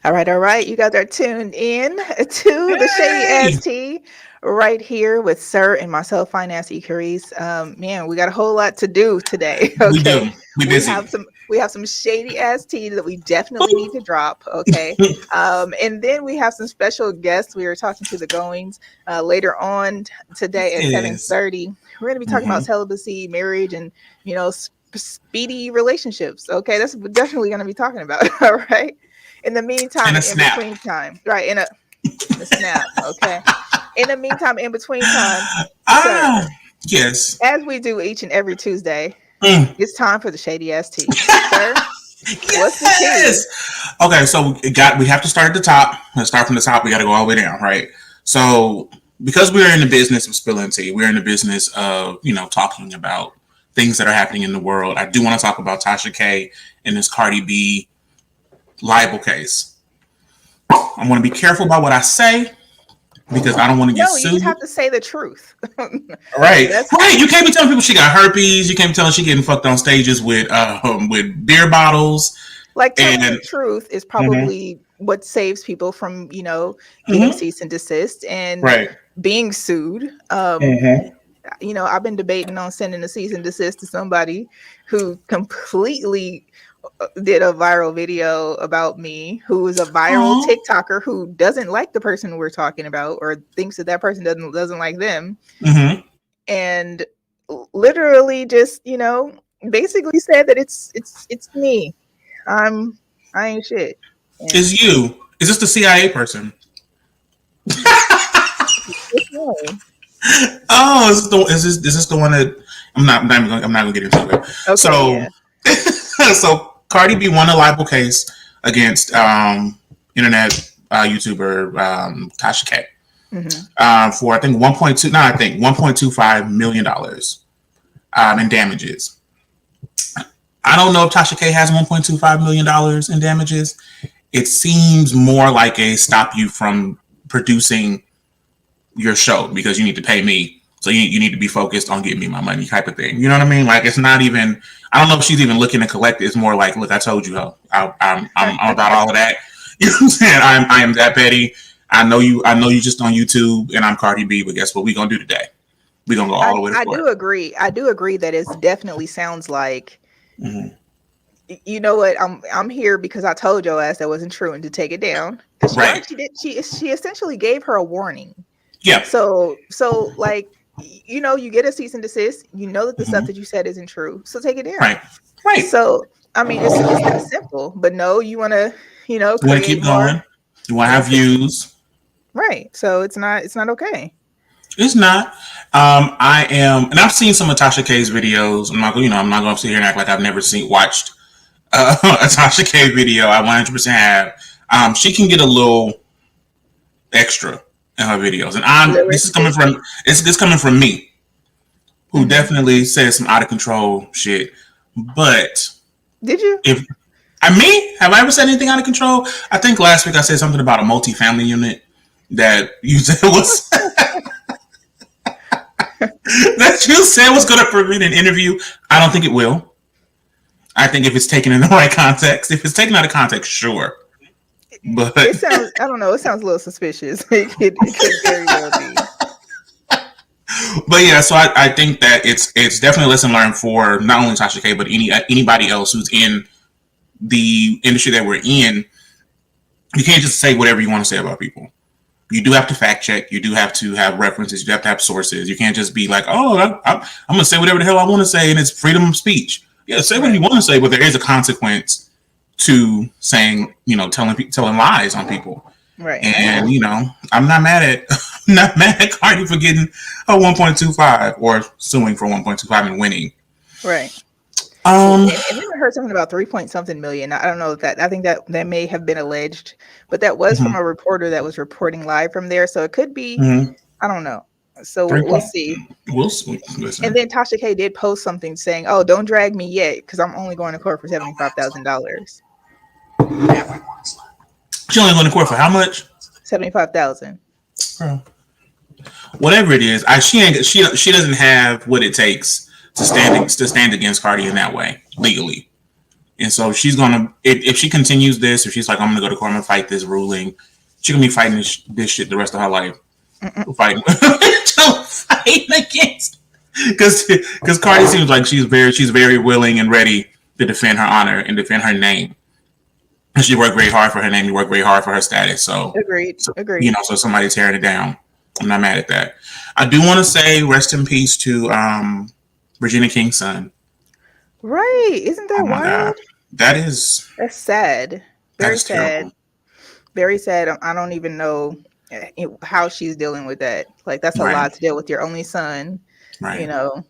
All right. You guys are tuned in to the Shady Hey, ST right here with Sir and myself, Finance Carrice. Man, we got a whole lot to do today. we do. Okay, We busy. we have some shady ST that we definitely need to drop. Okay, and then we have some special guests. We are talking to the Goins later on today at seven Yes. thirty. We're going to be talking about Mm-hmm. celibacy, marriage, and speedy relationships. Okay, that's what we're definitely going to be talking about. All right. In the meantime, And a and in snap. between time, right? In a snap. Okay. In the meantime, in between time, sir, Ah, yes. as we do each and every Tuesday, Mm. it's time for the Shady ST. Sir, what's the tea? Yes. Okay, so we have to start at the top. Let's start from the top. We got to go all the way down, right? So because we're in the business of spilling tea, we're in the business of talking about things that are happening in the world. I do want to talk about Tasha K and this Cardi B libel case. I'm going to be careful about what I say because I don't want to get No, you just sued. have to say the truth. Right, That's right. You can't be telling people she got herpes. You can't be telling she getting fucked on stages with beer bottles like telling the and. truth is Mhm, probably what saves people from, getting mhm. cease and desist and Right. being sued. Mhm. I've been debating on sending a cease and desist to somebody who completely did a viral video about me, who is a viral Aw. TikToker who doesn't like the person we're talking about or thinks that that person doesn't like them, Mhm. and literally just basically said that it's me. I'm I ain't shit. And Is you? Is this the CIA person? it's no. Oh, is this the one that I'm not gonna get into it. Okay, So yeah. so Cardi B won a libel case against internet YouTuber Tasha K Hmm. for I think 1.2 no I think $1.25 million in damages. I don't know if Tasha K has $1.25 million in damages. It seems more like a stop you from producing your show because you need to pay me. So you need to be focused on getting me my money type of thing. You know what I mean? Like it's not even. I don't know if she's even looking to collect it. It's more like, look, I told you, I'm about all of that. You know what I'm saying? I am that petty. I know you. I know you just on YouTube, and I'm Cardi B. But guess what? We gonna do today? We gonna go all the way to I court. do agree. I do agree that it definitely sounds like, Mm-hmm. you know what, I'm here because I told your ass that wasn't true and to take it down. Because Right. she did, she essentially gave her a warning. Yeah. So like, you get a cease and desist, that the stuff Mm-hmm. that you said isn't true, so take it Right. down. Right. So I mean, it's that simple. But no, you want to You want to create keep more. going. You want to Yeah, have views. right. So it's not okay. It's not. I am, and I've seen some of Tasha K's videos. I'm not going to sit here and act like I've never watched a Tasha K video. I 100% have. She can get a little extra in her videos, and A little this is coming risky. from this coming from me, who Hmm. definitely says some out of control shit. But Did you? if have I ever said anything out of control? I think last week I said something about a multi-family unit that you said was that you said was going to prevent an interview. I don't think it will. I think if it's taken in the right context, if it's taken out of context, sure. But It sounds. I don't know. It sounds a little suspicious. It could very well be. yeah, so I think that it's definitely a lesson learned for not only Tasha K but anybody else who's in the industry that we're in. You can't just say whatever you want to say about people. You do have to fact check. You do have to have references. You have to have sources. You can't just be like, oh, I'm going to say whatever the hell I want to say, and it's freedom of speech. Yeah, say what you Right. want to say, but there is a consequence to saying, telling lies on people. Right. I And agree. I'm not mad at not mad at Cardi for getting a 1.25 or suing for 1.25 and winning. Right. Um. And then I heard something about 3 point something million. I don't know if that. I think that may have been alleged, but that was from Mhm, a reporter that was reporting live from there. So it could be. mhm. I don't know. So 3 we'll point. see. We'll And listen. then Tasha K did post something saying, "Oh, don't drag me yet, because I'm only going to court for $75,000. She only going to court for how much? 75,000. Girl, whatever it is, she doesn't have what it takes to stand against Cardi in that way legally. And so she's gonna, if she continues this, if she's like, I'm gonna go to court and fight this ruling, she's gonna be fighting this shit the rest of her life. Fighting, fighting against, because Cardi seems like she's very willing and ready to defend her honor and defend her name. And she worked very hard for her name. She worked very hard for her status. So, Agreed. So somebody tearing it down. I'm not mad at that. I do want to say rest in peace to Regina King's son. Right? Isn't that wild? That's sad. Very sad. Terrible. Very sad. I don't even know how she's dealing with that. Like, that's a lot to deal with your only son. Right. You know.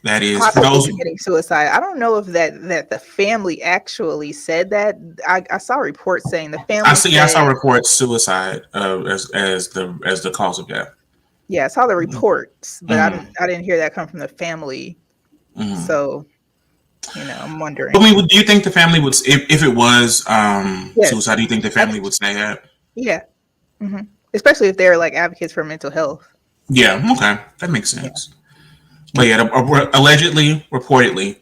That is possibly committing suicide. I don't know if that the family actually said that. I saw reports saying the family. I saw reports suicide as the cause of death. Yeah, I saw the reports, but I didn't hear that come from the family. So, I'm wondering. I mean, do you think the family would, if it was suicide? Do you think the family would say that? Yeah, especially if they're like advocates for mental health. Yeah. Okay, that makes sense. Yeah. But yeah, reportedly,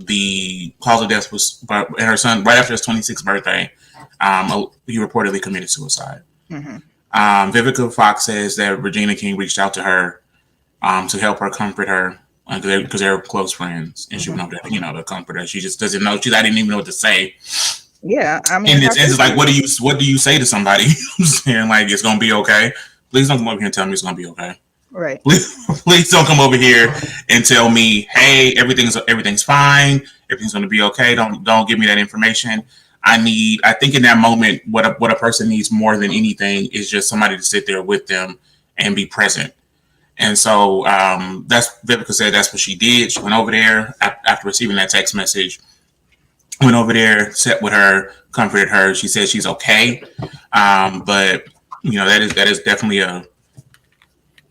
the cause of death was her son right after his 26th birthday. He reportedly committed suicide. Vivica Fox says that Regina King reached out to her to help her comfort her because they're close friends, and she went over there, to comfort her. She just doesn't know. I didn't even know what to say. Yeah, I mean, and it's like, what do you say to somebody? Saying like, it's gonna be okay. Please don't come over here and tell me it's gonna be okay. Right. Please don't come over here and tell me, hey, everything's fine. Everything's going to be okay. Don't give me that information. I think in that moment, what a person needs more than anything is just somebody to sit there with them and be present. And so that's Vivica said that's what she did. She went over there after receiving that text message. Went over there, sat with her, comforted her. She said she's okay, but that is definitely a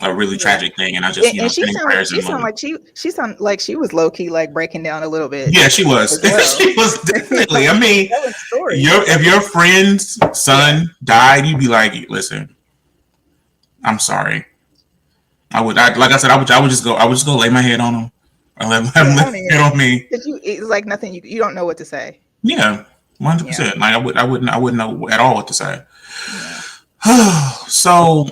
really tragic thing, and I just she sounded like she was low key like breaking down a little bit. Yeah, she was. Well. She was definitely. I mean, if your friend's son died, you'd be like, "Listen, I'm sorry." I would just go lay my head on him, or let him lay head on me. It's like nothing. You don't know what to say. Yeah, 100%. Like I wouldn't know at all what to say. Yeah. So.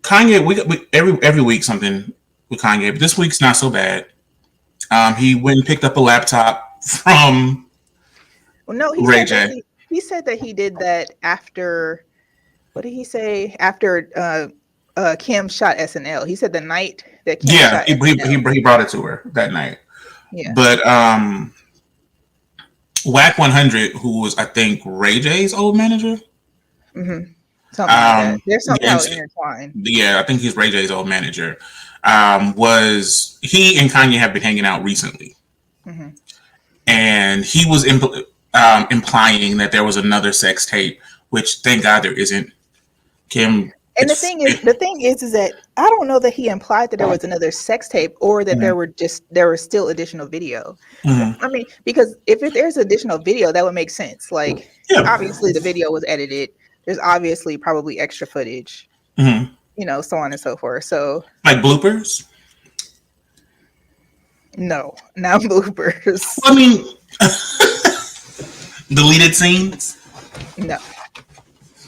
Kanye, we every week something with Kanye, but this week's not so bad. He went and picked up a laptop from Ray J. He said that he did that after. What did he say? After Kim shot SNL. He said the night that Kim shot SNL. He brought it to her that night. Yeah. But Whack 100, who was I think Ray J's old manager. Mm-hmm. Something like that. There's somehow intertwined. Yeah, I think he's Ray J's old manager. Was he and Kanye have been hanging out recently, and he was implying that there was another sex tape, which thank God there isn't. Kim. And the thing is that I don't know that he implied that there was another sex tape or that there was still additional video. I mean, because if there's additional video, that would make sense. Like, obviously the video was edited. There's obviously probably extra footage, so on and so forth. So, like bloopers? No, not bloopers. I mean, deleted scenes? No.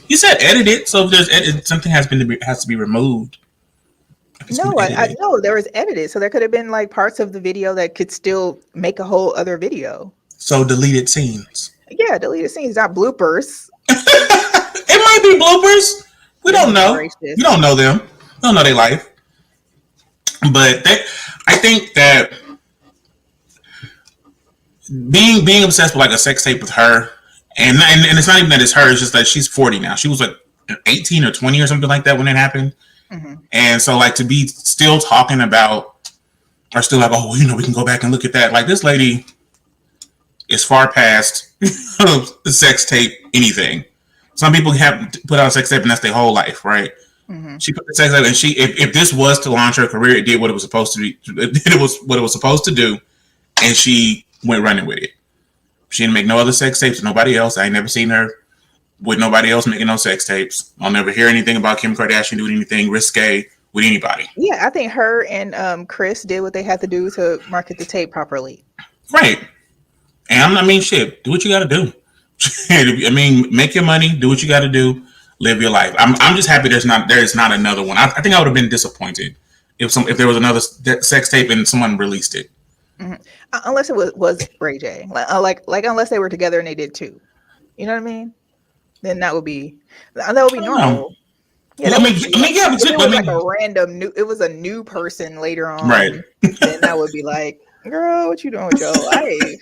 You said edited, so if there's something has to be removed. No, I know there was edited, so there could have been like parts of the video that could still make a whole other video. So deleted scenes. Yeah, deleted scenes, not bloopers. It might be bloopers. We don't know. We don't know them. We don't know their life. But I think that being obsessed with like a sex tape with her, and it's not even that it's her. It's just that she's 40 now. She was like 18 or 20 or something like that when it happened. And so like to be still talking about, or still like, oh, we can go back and look at that. Like this lady is far past the sex tape anything. Some people have put out a sex tape and that's their whole life, right? She put the sex tape, and if this was to launch her career, it did what it was supposed to be. It was what it was supposed to do, and she went running with it. She didn't make no other sex tapes with nobody else. I ain't never seen her with nobody else making no sex tapes. I'll never hear anything about Kim Kardashian doing anything risque with anybody. Yeah, I think her and Chris did what they had to do to market the tape properly. Right. And I mean, shit, do what you got to do. I mean, make your money, do what you got to do, live your life. I'm just happy there is not another one. I think I would have been disappointed if there was another sex tape and someone released it. Mhm. Unless it was Ray J, like unless they were together and they did two. You know what I mean? Then that would be I don't know. normal. Yeah, that would be I like mean, yeah, if it but I was like a mean, random new, it was a new person later right. on, then that would be like, girl, what you doing with your life?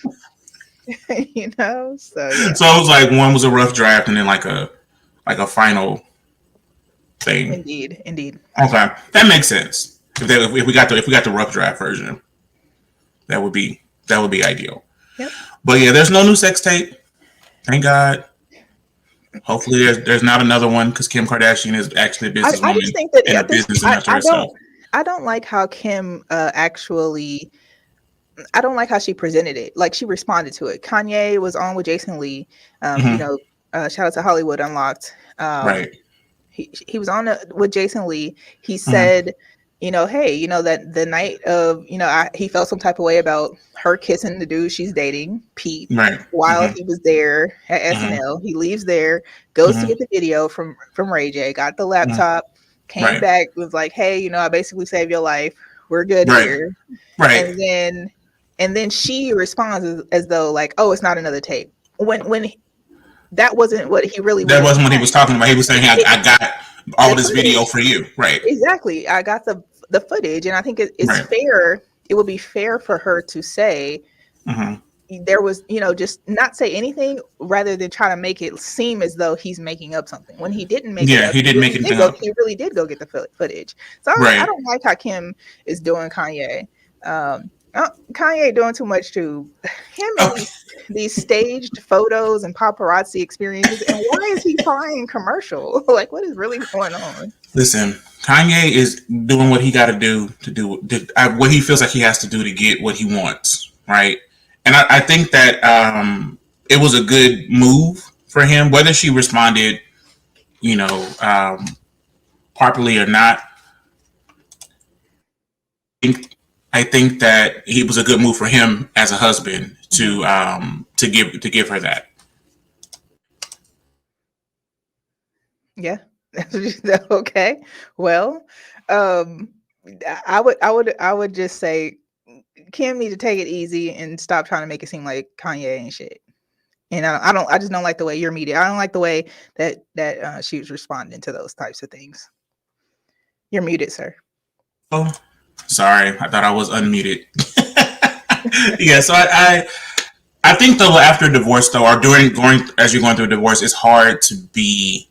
You know? So yeah, So it was like one was a rough draft and then like a final thing. indeed, indeed. Okay, that makes sense. If we got the rough draft version, that would be ideal. Yep. But yeah, there's no new sex tape. Thank God. Hopefully, there's not another one because Kim Kardashian is actually a I just businesswoman think that and I a think business enough to herself. I don't like how Kim actually I don't like how she presented it. Like she responded to it. Kanye was on with Jason Lee. You Hmm. know, shout out to Hollywood Unlocked. Right. He was on with Jason Lee. He Hmm. said, you know, hey, you know that the night of, you know, he felt some type of way about her kissing the dude she's dating, Pete, Right. while Hmm. he was there at Hmm. SNL. He leaves there, goes to Hmm. get the video from Ray J, got the Hmm. laptop, came Right. back, was like, hey, you know, I basically saved your life. We're good Right. here. Right. And then she responds as though like, oh, it's not another tape. When that wasn't what he really was That wasn't what he was implying. talking about. He was saying, I got The all this video footage, for you. Right. exactly. I got the footage, and I think it's Right. fair. It would be fair for her to say Hmm. there was, you know, just not say anything rather than try to make it seem as though he's making up something when he didn't make it Yeah, up. he didn't make anything up. He really did go get the footage. So I Right. don't like how Kim is doing Kanye. Kanye doing too much to him and Okay. these staged photos and paparazzi experiences. And why is he flying commercial? Like, what is really going on? Listen, Kanye is doing what he got to do what he feels like he has to do to get what he wants, right? And I think that it was a good move for him, whether she responded, you know, properly or not. I think that he was a good move for him as a husband Mhm. to give her that. Yeah. Okay. Well, um, I would just say Kim need to take it easy and stop trying to make it seem like Kanye ain't shit. And I just don't like the way you're media. I don't like the way that she was responding to those types of things. You're muted, sir. Oh, sorry, I thought I was unmuted. Yeah, so I think though after divorce though, or during going as you're going through a divorce, it's hard to be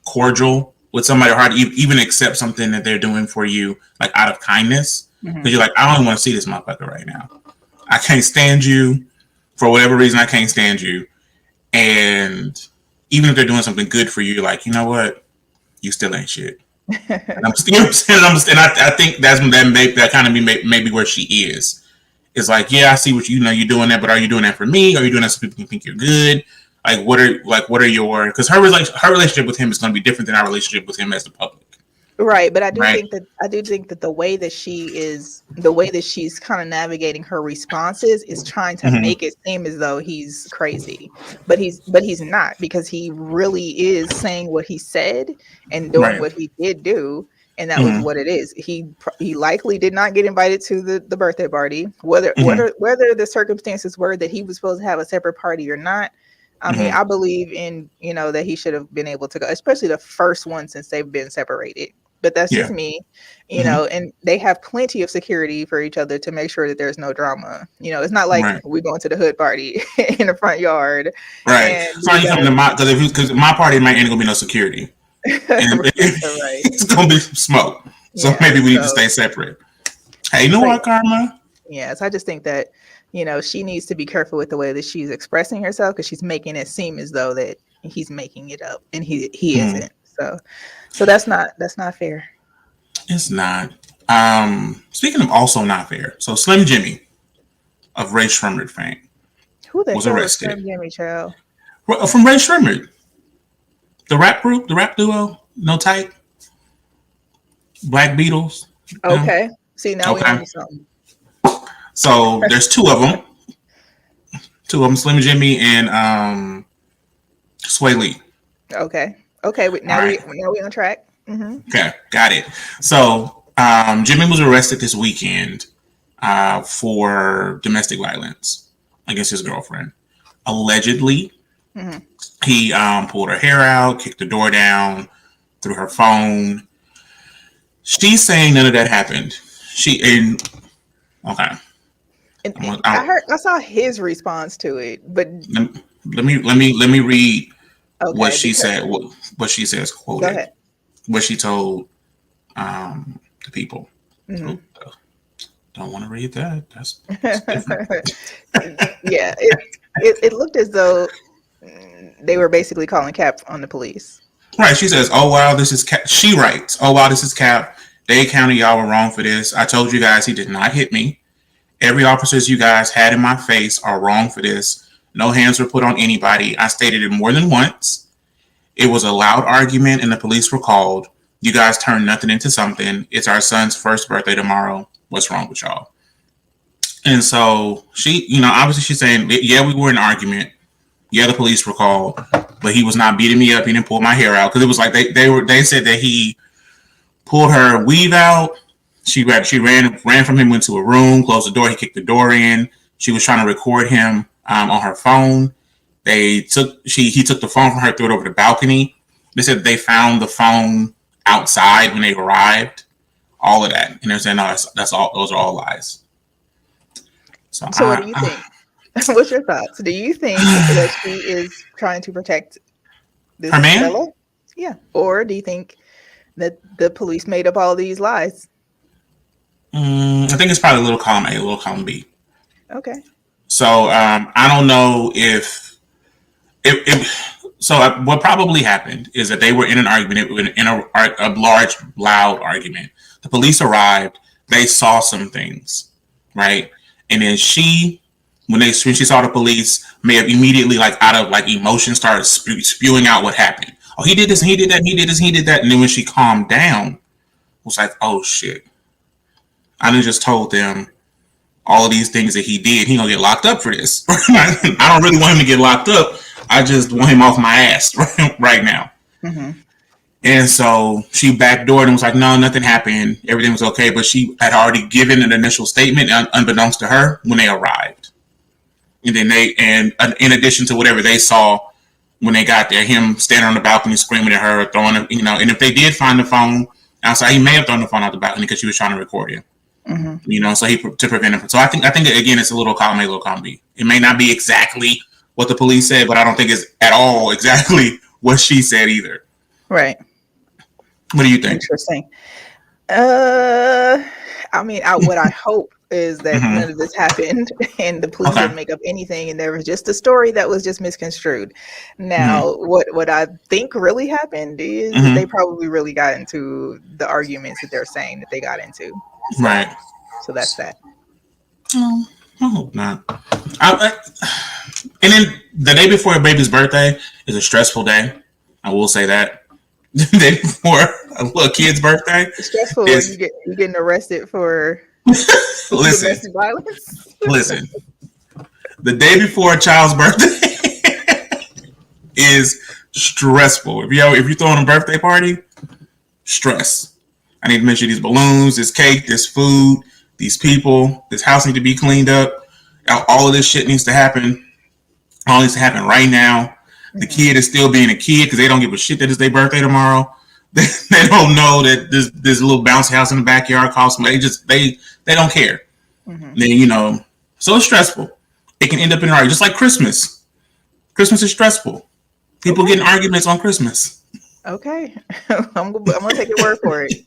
cordial with somebody, or hard to even accept something that they're doing for you, like out of kindness, Hmm. because you're like, I don't want to see this motherfucker right now. I can't stand you for whatever reason. I can't stand you, and even if they're doing something good for you, you're like, you know what, you still ain't shit. And I'm still, you know what I'm saying? I think that kind of maybe where she is. It's like, yeah, I see what you know you're doing that, but are you doing that for me? Are you doing that so people can think you're good? What are your because her relationship with him is going to be different than our relationship with him as the public, Right, but right? I do think that the way that she's kind of navigating her responses is trying to Mm-hmm. make it seem as though he's crazy, but he's not because he really is saying what he said and doing Right. what he did do, and that was Mm-hmm. what it is. He likely did not get invited to the birthday party, Mm-hmm. whether the circumstances were that he was supposed to have a separate party or not. I mean, Mm-hmm. I believe in, you know, that he should have been able to go, especially the first one since they've been separated, but that's just Yeah. me, you Mm-hmm. know, and they have plenty of security for each other to make sure that there's no drama. You know, it's not like Right. we going to the hood party in the front yard Right. and So are we you coming gotta to my because my party might ain't gonna be no security, and right. it's gonna be some smoke. So Yeah. maybe we need to So stay separate. Hey, you know so what, Karma? yes, I just think that, you know, she needs to be careful with the way that she's expressing herself because she's making it seem as though that he's making it up and he Hmm. isn't. So that's not fair. It's not. Speaking of also not fair, so Slim Jimmy of Ray Shremmerd fame Who the was hell is arrested Slim Jimmy Child? From Ray Shremmerd, the rap group, the rap duo, No Type, Black Beatles. You know? Okay. See, now we on Okay, to something. so there's two of them. Two of them, Slim Jimmy and Sway Lee. Okay. All right. Now we on track. Okay, got it. So Jimmy was arrested this weekend for domestic violence against his girlfriend. Allegedly, he pulled her hair out, kicked the door down, threw her phone. She's saying none of that happened. Okay. I saw his response to it, but let me read what okay, she because said. What she says go quoted. ahead. What she told the people. So, don't want to read that. That's different. Yeah, it looked as though they were basically calling cap on the police. Right. She says, "Oh wow, this is cap." She writes, "Oh wow, this is cap. Dade County, y'all were wrong for this. I told you guys he did not hit me. Every officers you guys had in my face are wrong for this. No hands were put on anybody. I stated it more than once. It was a loud argument and the police were called. You guys turned nothing into something. It's our son's first birthday tomorrow. What's wrong with y'all?" And so she, obviously she's saying, yeah, we were in an argument. Yeah, the police were called, but he was not beating me up. He didn't pull my hair out because it was like they said that he pulled her weave out. She ran from him, went to a room, closed the door. He kicked the door in. She was trying to record him on her phone. He took the phone from her, threw it over the balcony. They said they found the phone outside when they arrived. All of that, and they're saying, no, that's all. Those are all lies. So what do you think? What's your thoughts? Do you think that she is trying to protect this her man? fellow? Yeah. Or do you think that the police made up all these lies? I think it's probably a little column A, a little column B. Okay. So I don't know if what probably happened is that they were in an argument, in a large, loud argument. The police arrived. They saw some things, right? And then when she saw the police, may have immediately, like out of like emotion, started spewing out what happened. Oh, he did this and he did that and he did this and he did that. And then when she calmed down, it was like, oh shit. I done just told them all of these things that he did. He gonna get locked up for this. I don't really want him to get locked up. I just want him off my ass right now. And so she backdoored and was like, no, nothing happened. Everything was okay. But she had already given an initial statement, unbeknownst to her, when they arrived. And then in addition to whatever they saw when they got there, him standing on the balcony screaming at her, throwing it, and if they did find the phone outside, he may have thrown the phone out the balcony because she was trying to record him. So to prevent him. So I think again, it's a little column A, little column B. It may not be exactly what the police said, but I don't think it's at all exactly what she said either. Right. What do you think? Interesting. What I hope is that none of this happened and the police didn't make up anything and there was just a story that was just misconstrued. Now, what I think really happened is that they probably really got into the arguments that they're saying that they got into. Right. So that's that. I hope not. And then the day before your baby's birthday is a stressful day. I will say that. The day before a kid's birthday. It's stressful when you're getting arrested for domestic violence. Listen. The day before a child's birthday is stressful. If you're throwing a birthday party, stress. I need to make sure these balloons, this cake, this food, these people, this house need to be cleaned up. All of this shit needs to happen. All needs to happen right now. The kid is still being a kid because they don't give a shit that it's their birthday tomorrow. They don't know that this little bouncy house in the backyard costs money. They don't care. Then so it's stressful. It can end up in an argument, just like Christmas. Christmas is stressful. People get in arguments on Christmas. Okay, I'm gonna take your word for it.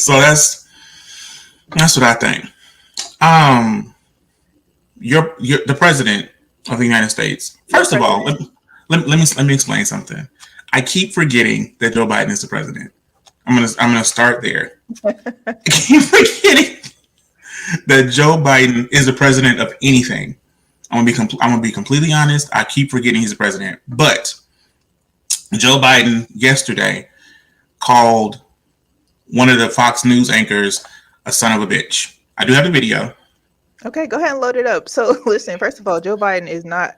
So that's what I think. You're the president of the United States. First of all, let me explain something. I keep forgetting that Joe Biden is the president. I'm gonna start there. I keep forgetting that Joe Biden is the president of anything. I'm gonna be completely honest. I keep forgetting he's the president. But Joe Biden yesterday called one of the Fox News anchors a son of a bitch. I do have the video. Okay, go ahead and load it up. So, listen, first of all, Joe Biden is not.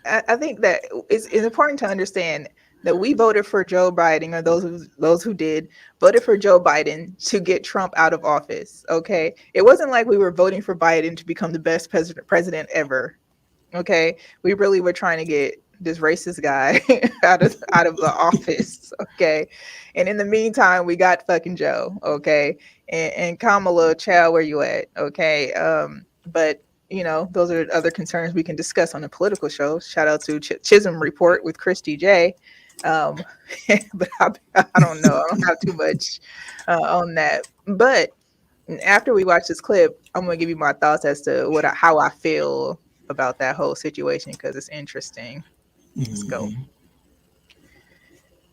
I think that it's important to understand that we voted for Joe Biden, or those who did voted for Joe Biden to get Trump out of office. Okay, it wasn't like we were voting for Biden to become the best president ever. Okay, we really were trying to get this racist guy out of the office. Okay, and in the meantime, we got fucking Joe. Okay, and Kamala, child, where you at? Okay, but those are other concerns we can discuss on the political show. Shout out to Chisholm Report with Christy J. Um, but I don't know. I don't have too much on that. But after we watch this clip, I'm gonna give you my thoughts as to how I feel about that whole situation because it's interesting. Let's go.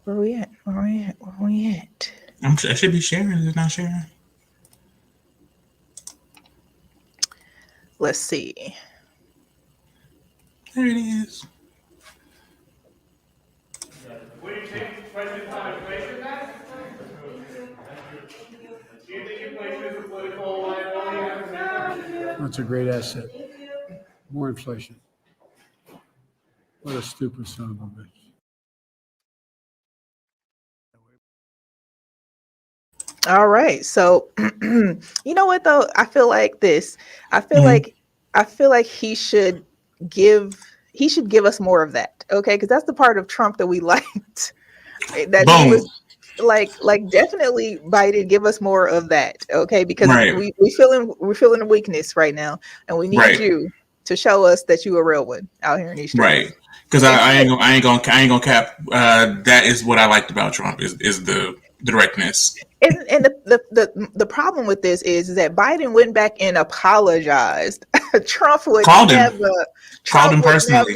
Where we at? Where we at? Where we at? I should be sharing. Is it not sharing? Let's see. There it is. What do you think President Clinton inflation that? Do you think inflation is a political liability? That's a great asset. More inflation. What a stupid son of a bitch. All right. So, you know what though? I feel like this. I feel like he should give us more of that. Okay, because that's the part of Trump that we liked. That Boom. he was like definitely Biden, give us more of that. Okay, because Right. we're feeling a weakness right now, and we need Right. you to show us that you a real one out here in these streets. Right. Because I ain't gonna cap. That is what I liked about Trump is the directness. And the problem with this is that Biden went back and apologized. Trump would Called him. never. Called him personally.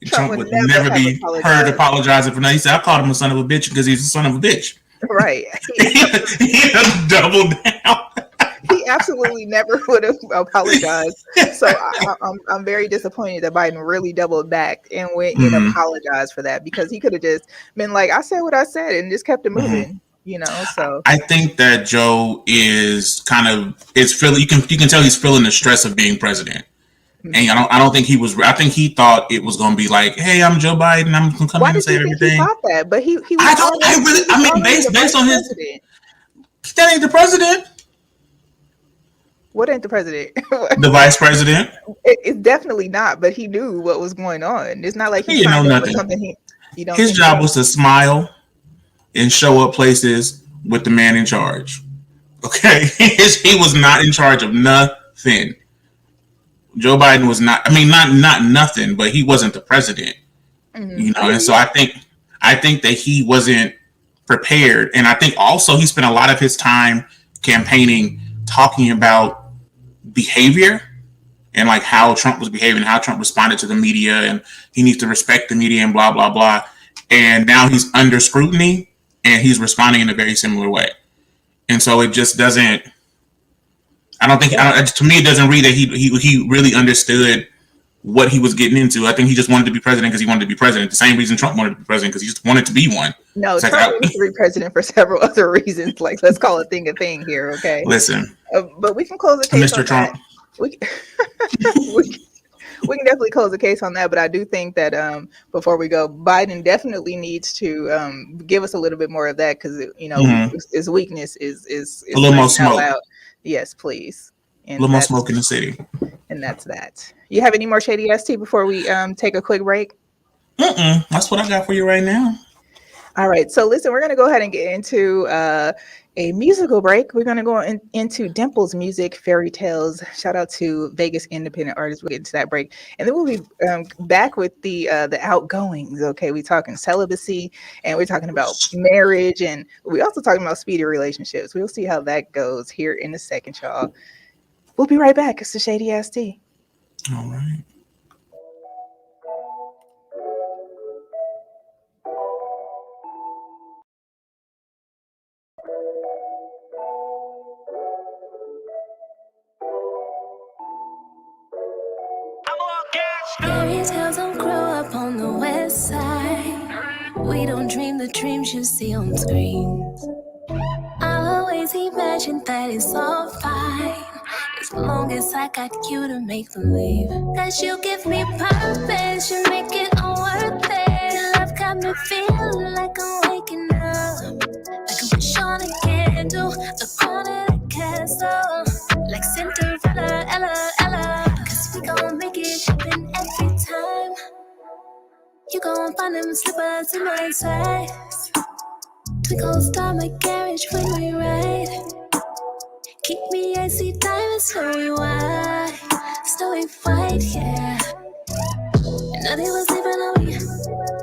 Trump would would never never be have heard apologized. apologizing for nothing. He said, I called him a son of a bitch because he's a son of a bitch. Right. He doubled down. He absolutely never would have apologized. So I'm very disappointed that Biden really doubled back and went and apologized for that, because he could have just been like, I said what I said and just kept it moving. So I think that Joe is feeling. You can tell he's feeling the stress of being president. And I don't think he was. I think he thought it was going to be like, "Hey, I'm Joe Biden. I'm going to come in and say everything." He thought that? But he was based on his, that ain't the president. What ain't the president? The vice president. It's definitely not. But he knew what was going on. It's not like he know nothing. Something you don't. His job was to smile and show up places with the man in charge. Okay, he was not in charge of nothing. Joe Biden was not. I mean, not nothing, but he wasn't the president. And so I think that he wasn't prepared, and I think also he spent a lot of his time campaigning, talking about behavior and like how Trump was behaving, how Trump responded to the media, and he needs to respect the media and blah blah blah. And now he's under scrutiny, and he's responding in a very similar way. And so it just doesn't. To me, it doesn't read that he really understood what he was getting into. I think he just wanted to be president because he wanted to be president. The same reason Trump wanted to be president, because he just wanted to be one. No, Trump wanted to be president for several other reasons. Like, let's call a thing here, okay? Listen, but we can close the case, Mr. Trump. We can definitely close the case on that. But I do think that before we go, Biden definitely needs to give us a little bit more of that, because his weakness is a little more smoke. Out. Yes, please. And a little more smoke in the city. And that's that. You have any more Shady ST before we take a quick break? That's what I got for you right now. All right. So listen, we're going to go ahead and get into a musical break. We're going to go into Dimple's music, Fairy Tales. Shout out to Vegas independent artists. We'll get into that break. And then we'll be back with the outgoings. Okay. We're talking celibacy, and we're talking about marriage, and we're also talking about speedy relationships. We'll see how that goes here in a second, y'all. We'll be right back. It's the Shady ST. All right. Fairy tales don't grow up on the west side. We don't dream the dreams you see on screens. I always imagine that it's all fine. As long as I got you to make believe. Cause you give me purpose, you make it all worth it. Your love got me feeling like I'm waking up. Like a wish on a candle, the corner of the castle. Like Cinderella, Ella, Ella. Cause we gon' make it happen every time. You gon' find them slippers in my size. We gon' start my carriage when we ride. Keep me icy diamonds, story wide. Story white, yeah. And nothing was leaving on me.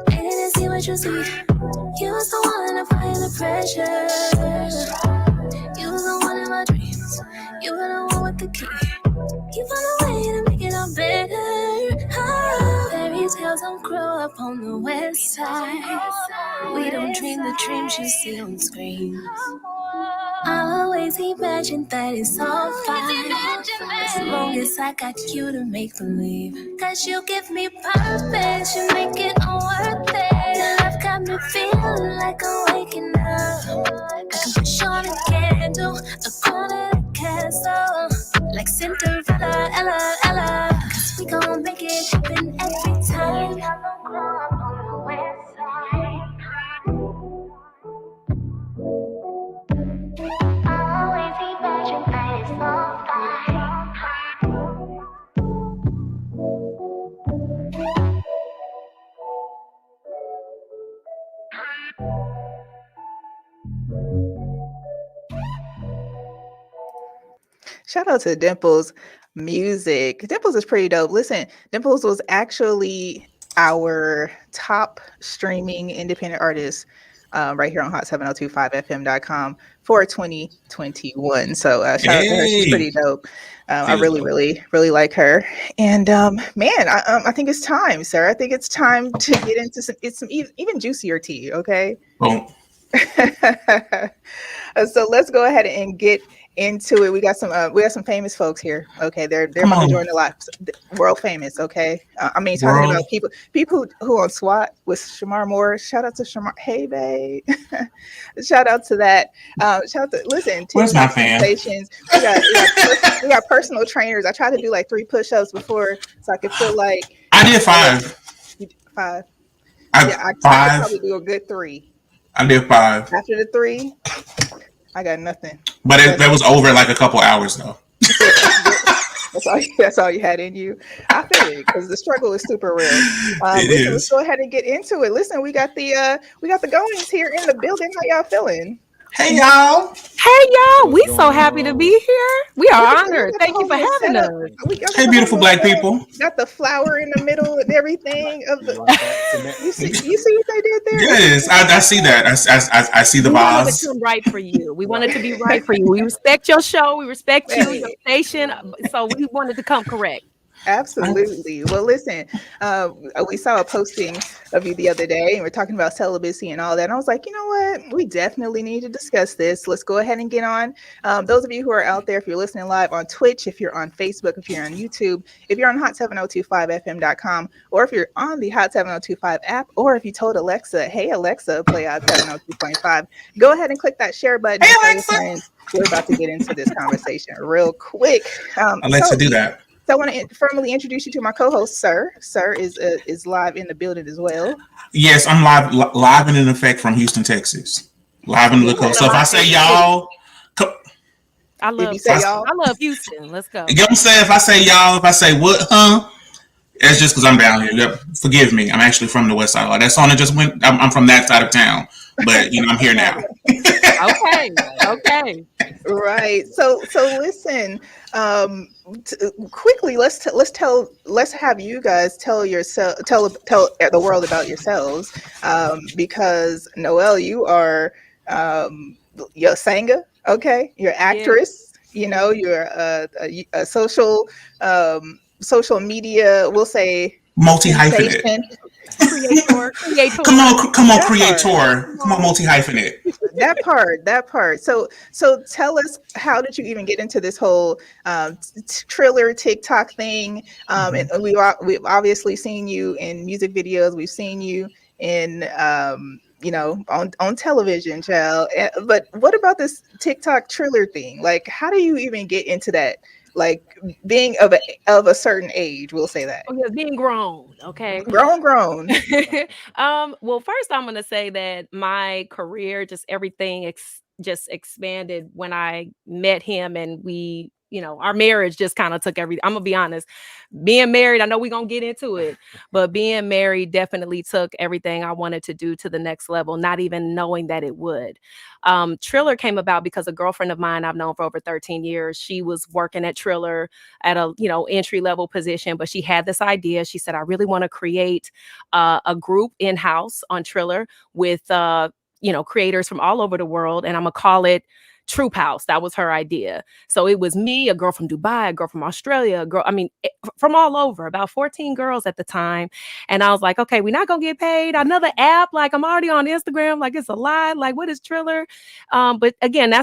I didn't see what you see. You was the one applying the pressure. You was the one in my dreams. You were the one with the key. You found a way to make it all better. Oh, fairy tales don't grow up on the west side. We don't dream the dreams you see on screens. I always imagine that it's all fine. As long as I got you to make believe. Cause you give me purpose, you make it all worth it. Your love got me feeling like I'm waking up. Like a wish on a candle, the corner of the castle. Like Cinderella, Ella, Ella. Cause we gon' make it happen every time. Shout out to Dimples music. Dimples is pretty dope. Listen, Dimples was actually our top streaming independent artist right here on hot7025fm.com for 2021. So shout out to her. She's pretty dope. I really, really like her. And man, I think it's time, sir. I think it's time to get into some even juicier tea. Okay. Boom. So let's go ahead and get into it. We got some famous folks here. Okay, they're about to join the live, world famous. Okay, I mean talking about people who on SWAT with Shamar Moore. Shout out to Shamar. Hey, babe. Shout out to that. Shout out to listen. Where's my fan? Stations. We got personal trainers. I tried to do like 3 push-ups before, so I could feel like I did 5. You did 5. I could probably do a good 3. I did 5. After the 3, I got nothing. But that was over like a couple hours though. That's all you had in you. I figured because the struggle is super real. Let's go ahead and get into it. Listen, we got the Goins here in the building. How y'all feeling? Hey y'all. Hey y'all. We so happy to be here. We are honored. Thank you for having us. Hey, beautiful black people. Got the flower in the middle and everything of the. You see what they did there? Yes, I see that. I see the vase. We wanted to come right for you. We wanted to be right for you. We respect your show. We respect you, your station. So we wanted to come correct. Absolutely. Well, listen, we saw a posting of you the other day, and we're talking about celibacy and all that. And I was like, you know what? We definitely need to discuss this. Let's go ahead and get on. Those of you who are out there, if you're listening live on Twitch, if you're on Facebook, if you're on YouTube, if you're on hot7025fm.com, or if you're on the Hot 7025 app, or if you told Alexa, hey, Alexa, play Hot 702.5, go ahead and click that share button. Hey, Alexa. We're about to get into this conversation real quick. Alexa, do that. So I want to formally introduce you to my co-host, Sir. Sir is live in the building as well. Yes, I'm live and in effect from Houston, Texas. Live in the coast. So if I say y'all, I love Houston. Let's go. You know what I'm saying? If I say y'all, if I say what, it's just because I'm down here. Yep. Forgive me. I'm actually from the west side. Like that song that just went. I'm from that side of town, but I'm here now. Okay. Right. So listen. Quickly, let's have you guys tell the world about yourselves, because Noelle, you are you're a singer, okay? You're an actress, you're a social media, we'll say multi-hyphenate. Creator. Come on, creator. Come on, multi-hyphenate. That part. So tell us, how did you even get into this whole Triller TikTok thing? And we've obviously seen you in music videos. We've seen you in on television, child. But what about this TikTok Triller thing? Like, how do you even get into that like being of a certain age. We'll say that. Oh yeah, being grown. Okay. Grown. Well, first I'm gonna say that my career, just everything just expanded when I met him, and we, our marriage just kind of took everything. I'm gonna be honest. Being married, I know we're gonna get into it, but being married definitely took everything I wanted to do to the next level, not even knowing that it would. Triller came about because a girlfriend of mine I've known for over 13 years, she was working at Triller at a entry level position, but she had this idea. She said, I really want to create a group in-house on Triller with creators from all over the world, and I'm gonna call it Troop House. That was her idea. So it was me, a girl from Dubai, a girl from Australia, from all over, about 14 girls at the time. And I was like, okay, we're not gonna get paid. Another app, like I'm already on Instagram, like it's a lie. Like, what is Triller? But again,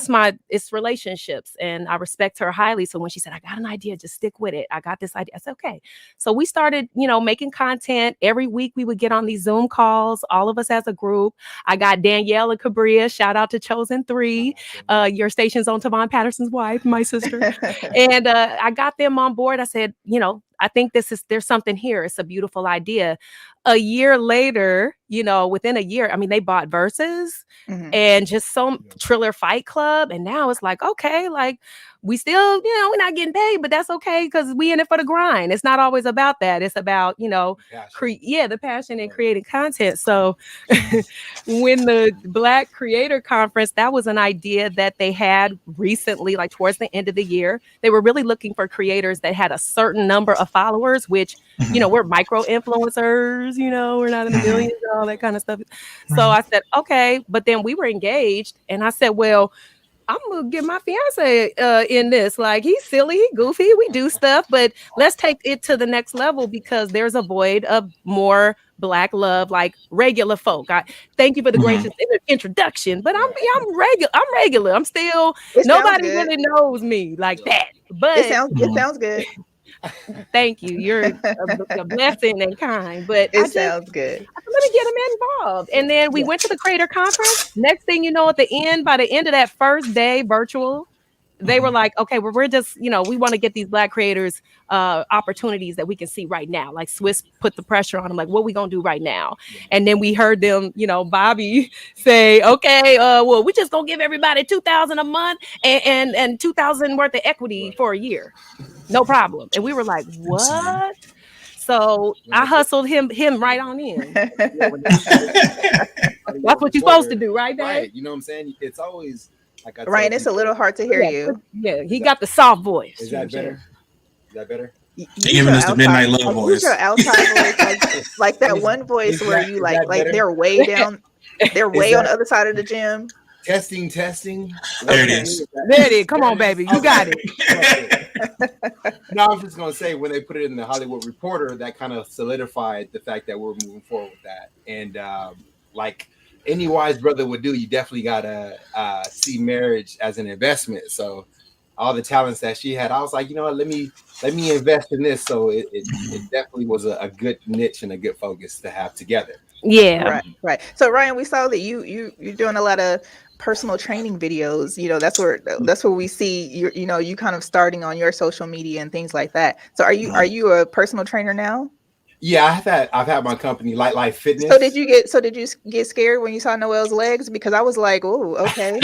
it's relationships, and I respect her highly. So when she said, I got an idea, just stick with it. I got this idea. I said, okay. So we started, making content. Every week we would get on these Zoom calls, all of us as a group. I got Danielle and Cabria, shout out to Chosen 3. Your station's on Tavon Patterson's wife, my sister. And I got them on board. I said, I think there's something here. It's a beautiful idea. A year later, within a year, I mean, they bought Versus and just some Triller Fight Club. And now it's like, okay, like we still, we're not getting paid, but that's okay because we in it for the grind. It's not always about that. It's about, the passion in creating content. So when the Black Creator Conference, that was an idea that they had recently, like towards the end of the year. They were really looking for creators that had a certain number of followers, which, we're micro influencers, we're not in the millions and all that kind of stuff. So I said, okay, but then we were engaged and I said, well, I'm gonna get my fiance in this. Like, he's silly, he goofy, we do stuff, but let's take it to the next level because there's a void of more Black love, like regular folk. Thank you for the gracious introduction, but I'm regular. I'm still nobody really knows me like that. But it sounds good. Thank you. You're a blessing and kind. But sounds good. I said, let me get him involved. And then we went to the Creator Conference. Next thing you know, by the end of that first day, virtual, they were like, okay, well, we're just, we want to get these Black creators opportunities that we can see right now. Like Swiss put the pressure on them, like, what we gonna do right now? And then we heard them, Bobby say, okay, well, we just gonna give everybody $2,000 a month and $2,000 worth of equity for a year. No problem. And we were like, what? So I hustled him right on in. That's what you're supposed to do, right, Dave? Right. You know what I'm saying? It's always like I Ryan, it's a little hard to hear you. Yeah, he got the soft voice. Is that better? Is that better? Giving us the midnight love voice. Use your outside voice, like that one voice where you like they're way down, they're way on the other side of the gym. Testing. There it is. There it is. Come on, baby. You got it. No, I'm just going to say when they put it in the Hollywood Reporter, that kind of solidified the fact that we're moving forward with that. And like any wise brother would do, you definitely got to see marriage as an investment. So all the talents that she had, I was like, you know what, let me invest in this. So it definitely was a good niche and a good focus to have together. Yeah. Right. So Ryan, we saw that you're doing a lot of personal training videos. That's where we see you kind of starting on your social media and things like that. So are you a personal trainer now? Yeah, I've had my company Life Fitness. So did you get scared when you saw Noel's legs? Because I was like, oh, okay.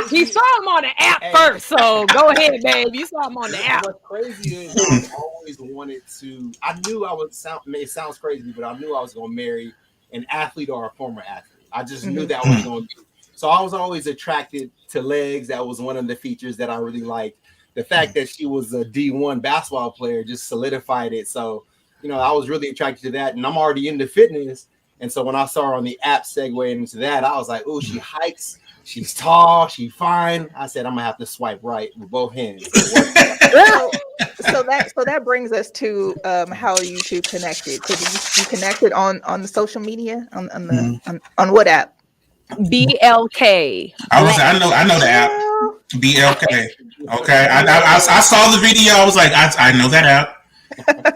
He saw him on the app first, so go ahead, babe. You saw him on the app. What's crazy is I always wanted to. I knew I would sound. It sounds crazy, but I knew I was going to marry an athlete or a former athlete. I just knew that was going to be. So I was always attracted to legs. That was one of the features that I really liked. The fact that she was a D1 basketball player just solidified it. So, I was really attracted to that. And I'm already into fitness. And so when I saw her on the app segue into that, I was like, oh, she hikes. She's tall. She's fine. I said, I'm going to have to swipe right with both hands. So that brings us to how you two connected. So you connected on the social media on what app? BLK. I know the app. BLK. Okay. I saw the video. I was like, I know that app.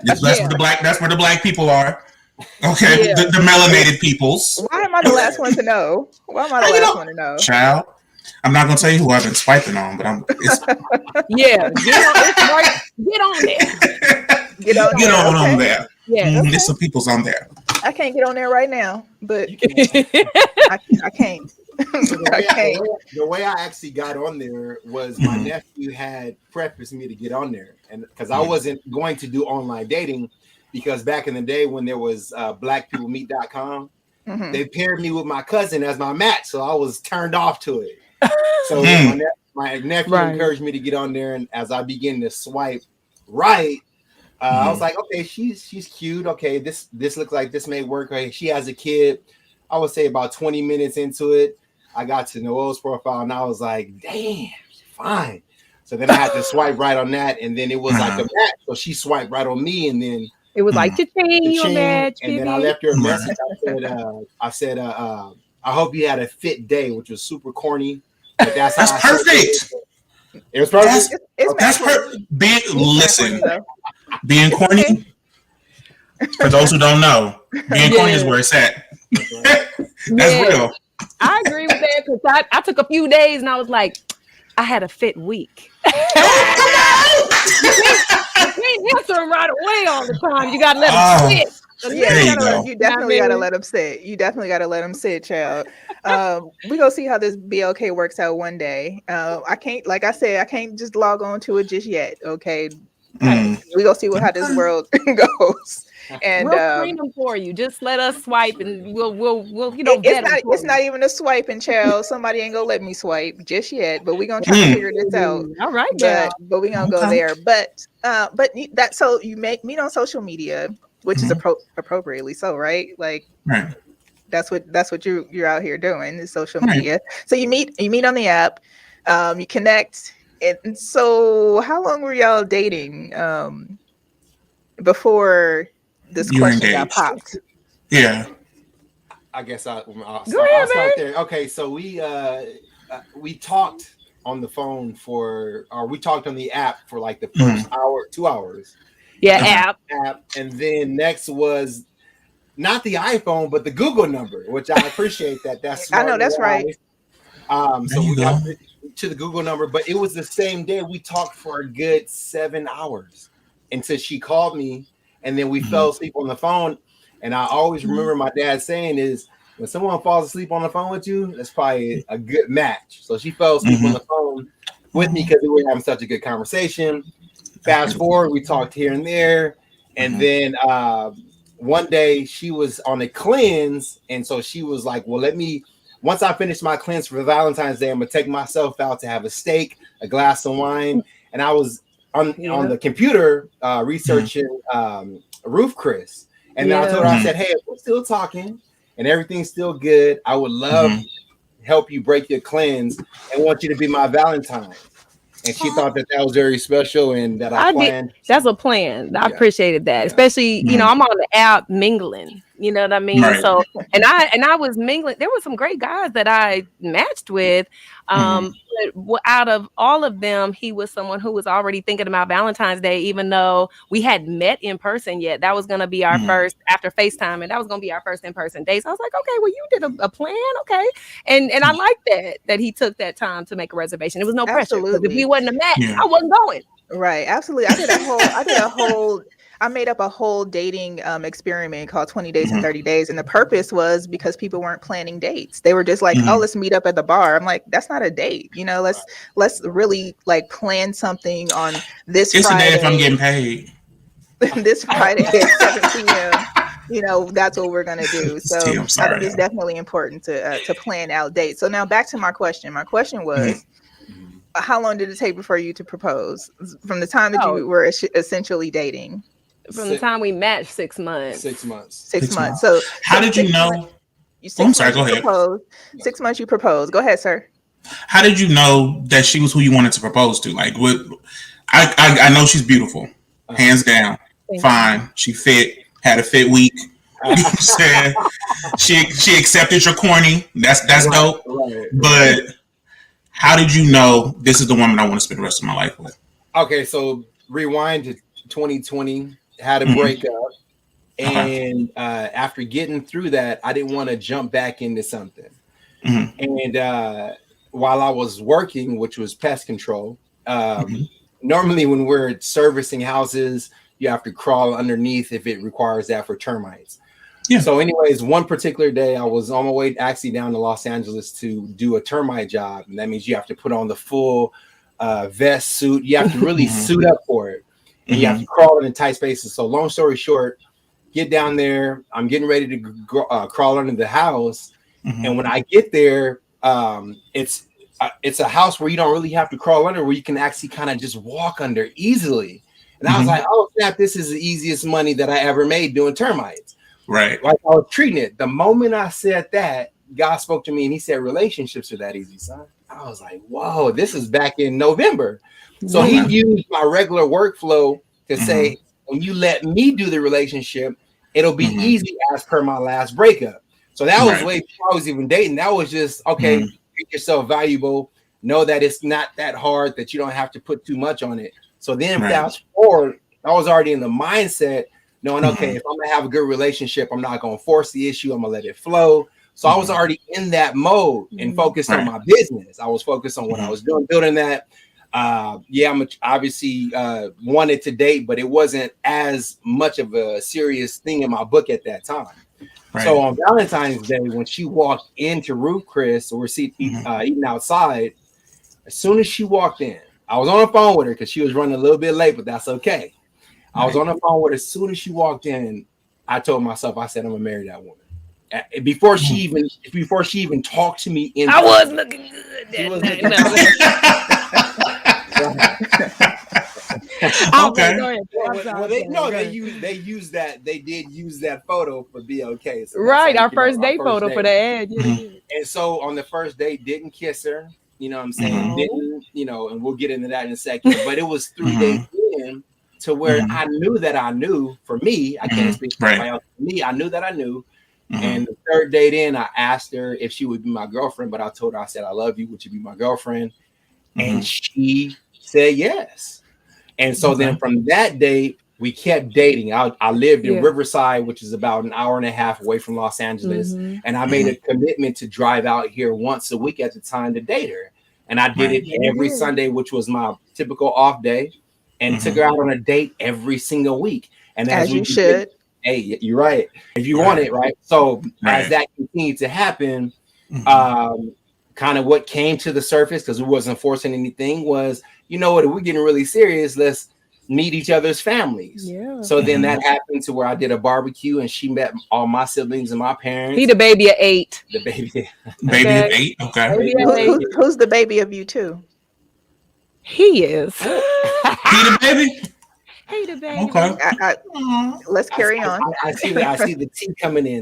That's where the black people are. Okay. Yeah. The melanated peoples. Why am I the last one to know? Why am I the last one to know? Child. I'm not gonna tell you who I've been swiping on, but Yeah, get on there. Get on get there. on Okay. there. Yeah. Okay. There's some people's on there. I can't get on there right now, but I can't. I can't. The way I actually got on there was my nephew had prefaced me to get on there, and because I wasn't going to do online dating, because back in the day when there was blackpeoplemeet.com, they paired me with my cousin as my match, so I was turned off to it. So my nephew encouraged me to get on there, and as I began to swipe right, I was like, okay, she's cute. Okay, this looks like this may work. Okay, she has a kid. I would say about 20 minutes into it, I got to Noel's profile, and I was like, damn, she's fine. So then I had to swipe right on that, and then it was like a match. So she swiped right on me, and then it was like cha-ching, you a match, and then I left her a message. I said, I hope you had a fit day, which was super corny. But that's perfect. It was perfect. That's perfect. Being corny. For those who don't know, being corny is where it's at. That's real. I agree with that because I took a few days and I was like, I had a fit week. You can't answer them right away all the time. You gotta let them sit. You definitely gotta let them sit. You definitely gotta let them sit, child. We gonna see how this BLK works out one day. I can't, like I said, I can't just log on to it just yet. Okay, we gonna see how this world goes. And we'll screen them for you. Just let us swipe, and we'll it's not even a swiping, child. Somebody ain't gonna let me swipe just yet, but we gonna try to figure this out. All right, but we gonna go there. But that, so you meet on social media, which is appropriately so, right? Like, that's what you're out here doing is social media. So you meet on the app, you connect. And so how long were y'all dating before this question got popped? Yeah, I guess I'll start there. Okay, so we talked on the phone we talked on the app for like the first hour, 2 hours. Yeah, app, and then next was not the iPhone, but the Google number, which I appreciate that. That's I know that's right. So we got to the Google number, but it was the same day. We talked for a good 7 hours until she called me, and then we fell asleep on the phone. And I always remember my dad saying is, when someone falls asleep on the phone with you, that's probably a good match. So she fell asleep on the phone with me because we were having such a good conversation. Fast forward, we talked here and there. And then one day she was on a cleanse. And so she was like, well, once I finish my cleanse for Valentine's Day, I'm going to take myself out to have a steak, a glass of wine. And I was on the computer researching Roof Chris. And then I told her, I said, hey, if we're still talking and everything's still good, I would love to help you break your cleanse and want you to be my Valentine. And she thought that was very special and that I planned. That's a plan. I appreciated that. Especially, I'm on the app mingling. You know what I mean? Right. So, and I was mingling. There were some great guys that I matched with. But out of all of them, he was someone who was already thinking about Valentine's Day, even though we hadn't met in person yet. That was going to be our first after FaceTime, and that was going to be our first in-person date. So I was like, okay, well, you did a plan, okay, and I like that he took that time to make a reservation. It was no pressure. If we wasn't a match, I wasn't going. Right, absolutely. I made up a whole dating experiment called 20 Days and 30 Days. And the purpose was because people weren't planning dates. They were just like, oh, let's meet up at the bar. I'm like, that's not a date. Let's really like plan something on this Friday. It's a day if I'm getting paid. This Friday at 7 p.m. That's what we're going to do. So I think it's definitely important to plan out dates. So now back to my question. My question was, how long did it take before you to propose? From the time that you were essentially dating? From the time we matched, 6 months. 6 months. 6 months. So how did you know? I'm sorry, go ahead. 6 months you proposed. Go ahead, sir. How did you know that she was who you wanted to propose to? Like, what? I know she's beautiful, hands down, fine. She fit, had a fit week. You said she accepted your corny. That's dope. Right. But how did you know this is the woman I want to spend the rest of my life with? Okay, so rewind to 2020. Had a breakup, and after getting through that, I didn't want to jump back into something. And while I was working, which was pest control. Normally, when we're servicing houses, you have to crawl underneath if it requires that for termites. Yeah. So, anyways, one particular day, I was on my way actually down to Los Angeles to do a termite job, and that means you have to put on the full vest suit. You have to really suit up for it, and you have to crawl in tight spaces. So, long story short, get down there. I'm getting ready to crawl under the house, and when I get there, it's a house where you don't really have to crawl under, where you can actually kind of just walk under easily. And I was like, oh snap, this is the easiest money that I ever made doing termites. Right. Like I was treating it. The moment I said that, God spoke to me and he said, relationships are that easy, son. I was like, whoa, this is back in November. So he used my regular workflow to say, when you let me do the relationship, it'll be easy as per my last breakup. So that was way before I was even dating. That was just, okay, make yourself valuable. Know that it's not that hard, that you don't have to put too much on it. So then fast forward, I was already in the mindset knowing, okay, if I'm gonna have a good relationship, I'm not gonna force the issue. I'm gonna let it flow. So I was already in that mode and focused on my business. I was focused on what I was doing, building that. I'm obviously wanted to date, but it wasn't as much of a serious thing in my book at that time. Right. So on Valentine's Day, when she walked into Ruth Chris, or eating outside, as soon as she walked in, I was on the phone with her because she was running a little bit late, but that's okay. I was on the phone with her. As soon as she walked in, I told myself, I said, I'm gonna marry that woman. Before she even talked to me, I was looking good. Okay. They use that. They did use that photo for BOK. So right, our first date photo for the ad. And so on the first date, didn't kiss her. You know what I'm saying? Didn't, and we'll get into that in a second. But it was 3 days in to where I knew that I knew. For me, I can't speak for anybody else. For me, I knew that I knew. And the third date in, I asked her if she would be my girlfriend, but I told her, I said, I love you. Would you be my girlfriend? And she said yes. And so then from that day, we kept dating. I lived in Riverside, which is about an hour and a half away from Los Angeles. And I made a commitment to drive out here once a week at the time to date her. And I did it every Sunday, which was my typical off day, and took her out on a date every single week. And as you should. Hey, you're right. If you want it, right? So as that continued to happen, kind of what came to the surface, because we wasn't forcing anything, was, you know what, if we're getting really serious, let's meet each other's families. So then that happened to where I did a barbecue and she met all my siblings and my parents. He the baby of 8. The baby. Baby of 8. Okay. Who's the baby of you two? He is. He the baby? Hey, the baby. Okay. Let's carry on. I see the tea coming in.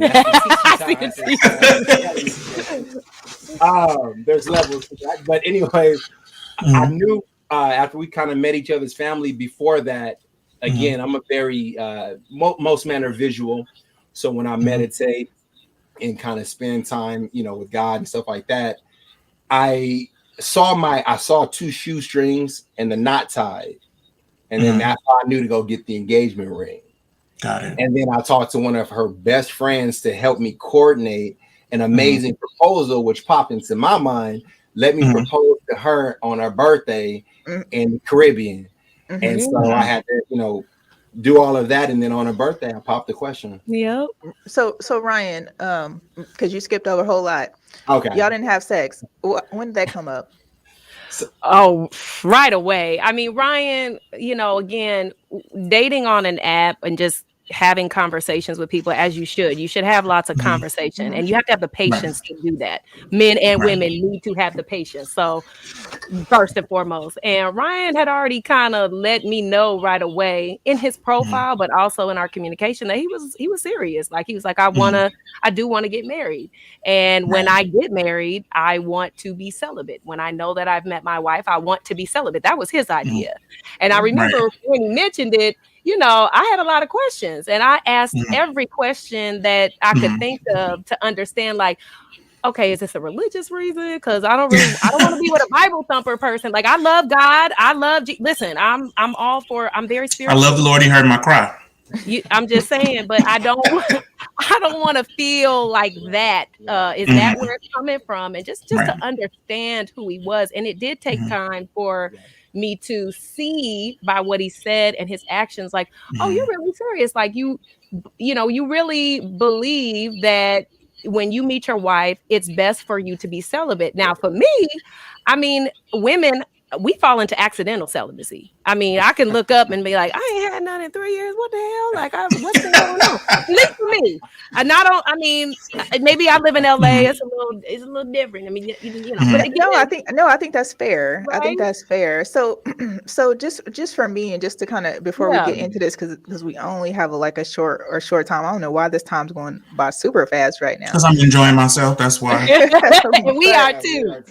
There's levels to that. But anyways, I knew after we kind of met each other's family before that, again, I'm a very, most men are visual. So when I meditate and kind of spend time, with God and stuff like that, I saw 2 shoestrings and the knot tied. And then that's how I knew to go get the engagement ring. Got it. And then I talked to one of her best friends to help me coordinate an amazing proposal, which popped into my mind. Let me propose to her on her birthday in the Caribbean. And so I had to, do all of that. And then on her birthday, I popped the question. Yep. So Ryan, because you skipped over a whole lot. Okay. Y'all didn't have sex. When did that come up? Right away. I mean, Ryan, again, dating on an app and just having conversations with people, as you should have lots of conversation, and you have to have the patience to do that. Men and women need to have the patience. So first and foremost, and Ryan had already kind of let me know right away in his profile, but also in our communication, that he was serious. Like, he was like, I do want to get married. And when I get married, I want to be celibate. When I know that I've met my wife, I want to be celibate. That was his idea. And I remember when he mentioned it, I had a lot of questions, and I asked every question that I could think of to understand, like, okay, is this a religious reason? Because I don't want to be with a Bible thumper person. Like, I love God. I love listen, I'm all for, I'm very spiritual. I love the Lord. He heard my cry. I'm just saying, but I I don't want to feel like that. Is that where it's coming from? And just Right. to understand who he was. And it did take Mhm. time for me to see by what he said and his actions, like, oh, you're Mhm. really serious. Like you really believe that when you meet your wife, it's best for you to be celibate. Now, for me, I mean, women, we fall into accidental celibacy. I mean, I can look up and be like, I ain't had none in 3 years. What the hell? Like, what's been going on? At least for me. And I don't. I mean, maybe I live in LA. Mhm. It's a little different. I mean, but Mhm. again, No, I think that's fair. I think right? that's fair. So, so just for me, and just to kind of before we Yeah. get into this, because we only have like a short time. I don't know why this time's going by super fast right now. Because I'm enjoying myself. That's why. And we but are too.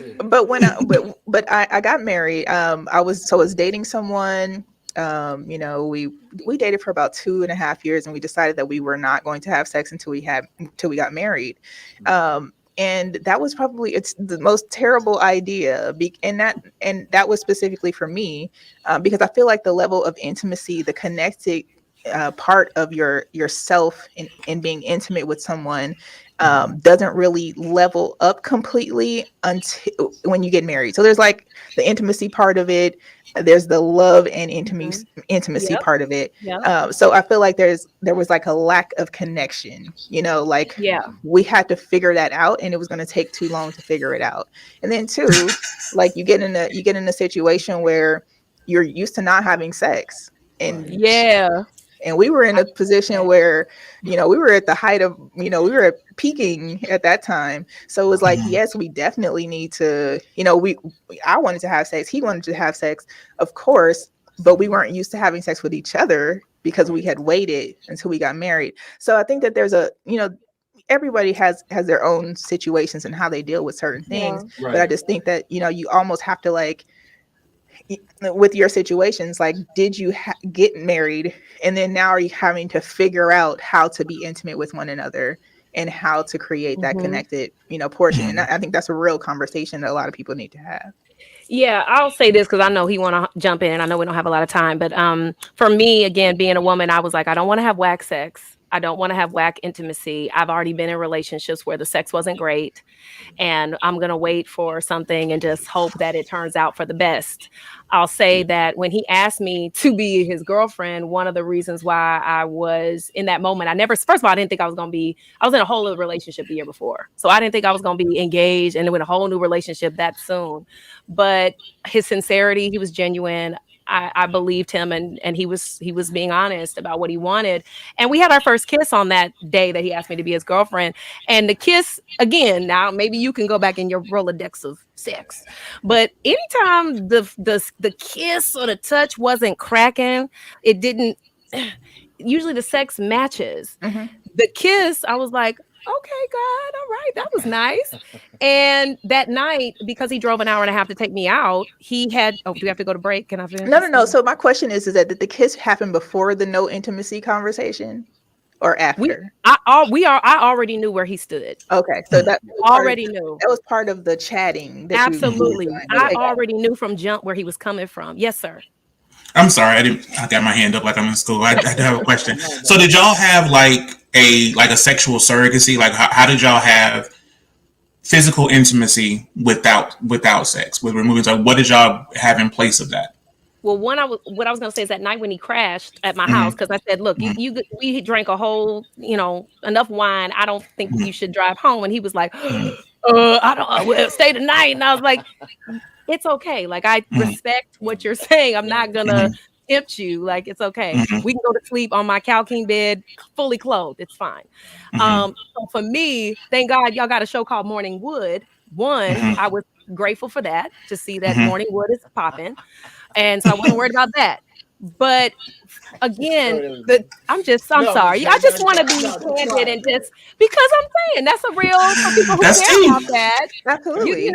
I got married. I was dating someone. We dated for about 2.5 years, and we decided that we were not going to have sex until we got married. And that was probably it's the most terrible idea. And that was specifically for me, because I feel like the level of intimacy, the connected part of yourself in being intimate with someone doesn't really level up completely until when you get married. So there's like the intimacy part of it, there's the love and Mhm. intimacy Yep. part of it. Yep. So I feel like there was like a lack of connection, like Yeah. we had to figure that out, and it was going to take too long to figure it out. And then two, like you get in a situation where you're used to not having sex, and Yeah. we were in I a get position that. where we were at the height of, we were peaking at that time. So it was like, Mhm. yes, we definitely need to, I wanted to have sex, he wanted to have sex, of course, but we weren't used to having sex with each other because we had waited until we got married. So I think that there's everybody has their own situations and how they deal with certain Yeah. things. But I just think that you almost have to, like, with your situations, like, did you get married, and then now are you having to figure out how to be intimate with one another and how to create that Hmm. connected portion. And Mhm. I think that's a real conversation that a lot of people need to have. Yeah, I'll say this because I know he want to jump in. I know we don't have a lot of time, but for me, again, being a woman, I was like, I don't want to have whack sex. I don't want to have whack intimacy. I've already been in relationships where the sex wasn't great, and I'm going to wait for something and just hope that it turns out for the best. I'll say that when he asked me to be his girlfriend, one of the reasons why I was in that moment, first of all, I didn't think I was going to be, I was in a whole other relationship the year before. So I didn't think I was going to be engaged and in a whole new relationship that soon. But his sincerity, he was genuine. I believed him, and he was being honest about what he wanted. And we had our first kiss on that day that he asked me to be his girlfriend. And the kiss, again, now maybe you can go back in your Rolodex of sex, but anytime the kiss or the touch wasn't cracking, it didn't. Usually the sex matches. Hmm. The kiss, I was like, okay, God, all right, that was nice. And that night, because he drove an hour and a half to take me out, he had. Oh, do we have to go to break? Can I finish No, this no, no. story? So my question is that did the kiss happen before the no intimacy conversation or We, after? I already knew where he stood. Okay, so that was Already knew. that was part of the chatting that you were Absolutely. doing. I Okay, got already knew from jump where he was coming from. Yes, sir. I'm sorry. I got my hand up like I'm in school. I do have a question. So did y'all have like a sexual surrogacy? Like how did y'all have physical intimacy without sex, with removing? So what did y'all have in place of that? Well, what I was gonna say is that night when he crashed at my house, Mm-hmm. because I said, "Look, we drank a whole, enough wine. I don't think you should drive home." And he was like, I don't. Well, stay the night." And I was like, "It's okay. Like, I Mm-hmm. respect what you're saying. I'm not gonna tempt you. Like, it's okay. Mm-hmm. We can go to sleep on my cow king bed, fully clothed. It's fine." Mm-hmm. So for me, thank God y'all got a show called Morning Wood. One, Mm-hmm. I was grateful for that, to see that Mm-hmm. Morning Wood is popping. And so I wasn't worried about that. But again, I'm sorry. I just want to be candid and just because I'm saying that's a real for people who That's care tea. about that. absolutely.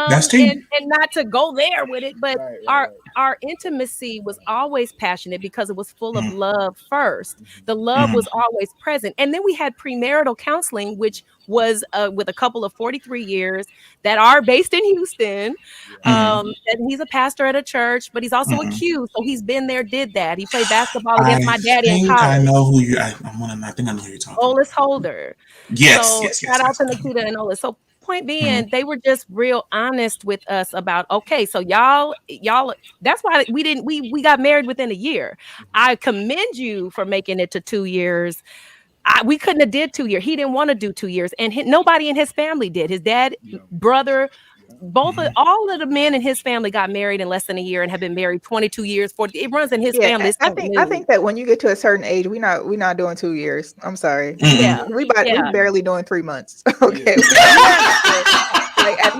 That's tea. And not to go there with it, but our intimacy was always passionate because it was full of Mm-hmm. love first. The love Mm-hmm. was always present. And then we had premarital counseling, which was with a couple of 43 years that are based in Houston. And he's a pastor at a church, but he's also a Q. So he's been there, did that. He played basketball I against my daddy in think I college. know who you. I think I know who you're talking about. Olis Holder. Yes, So yes, shout yes, out yes. to Nikita and Olis. So point being, they were just real honest with us about, okay, so y'all, that's why we got married within a year. I commend you for making it to 2 years. We couldn't have did 2 years. He didn't want to do 2 years, and nobody in his family did. His dad, brother, all of the men in his family got married in less than a year and have been married 22 years. 40. It runs in his Yeah, family. It's I not think new. that when you get to a certain age, we not doing 2 years. I'm sorry. Yeah, We yeah. barely doing 3 months. Okay. Like at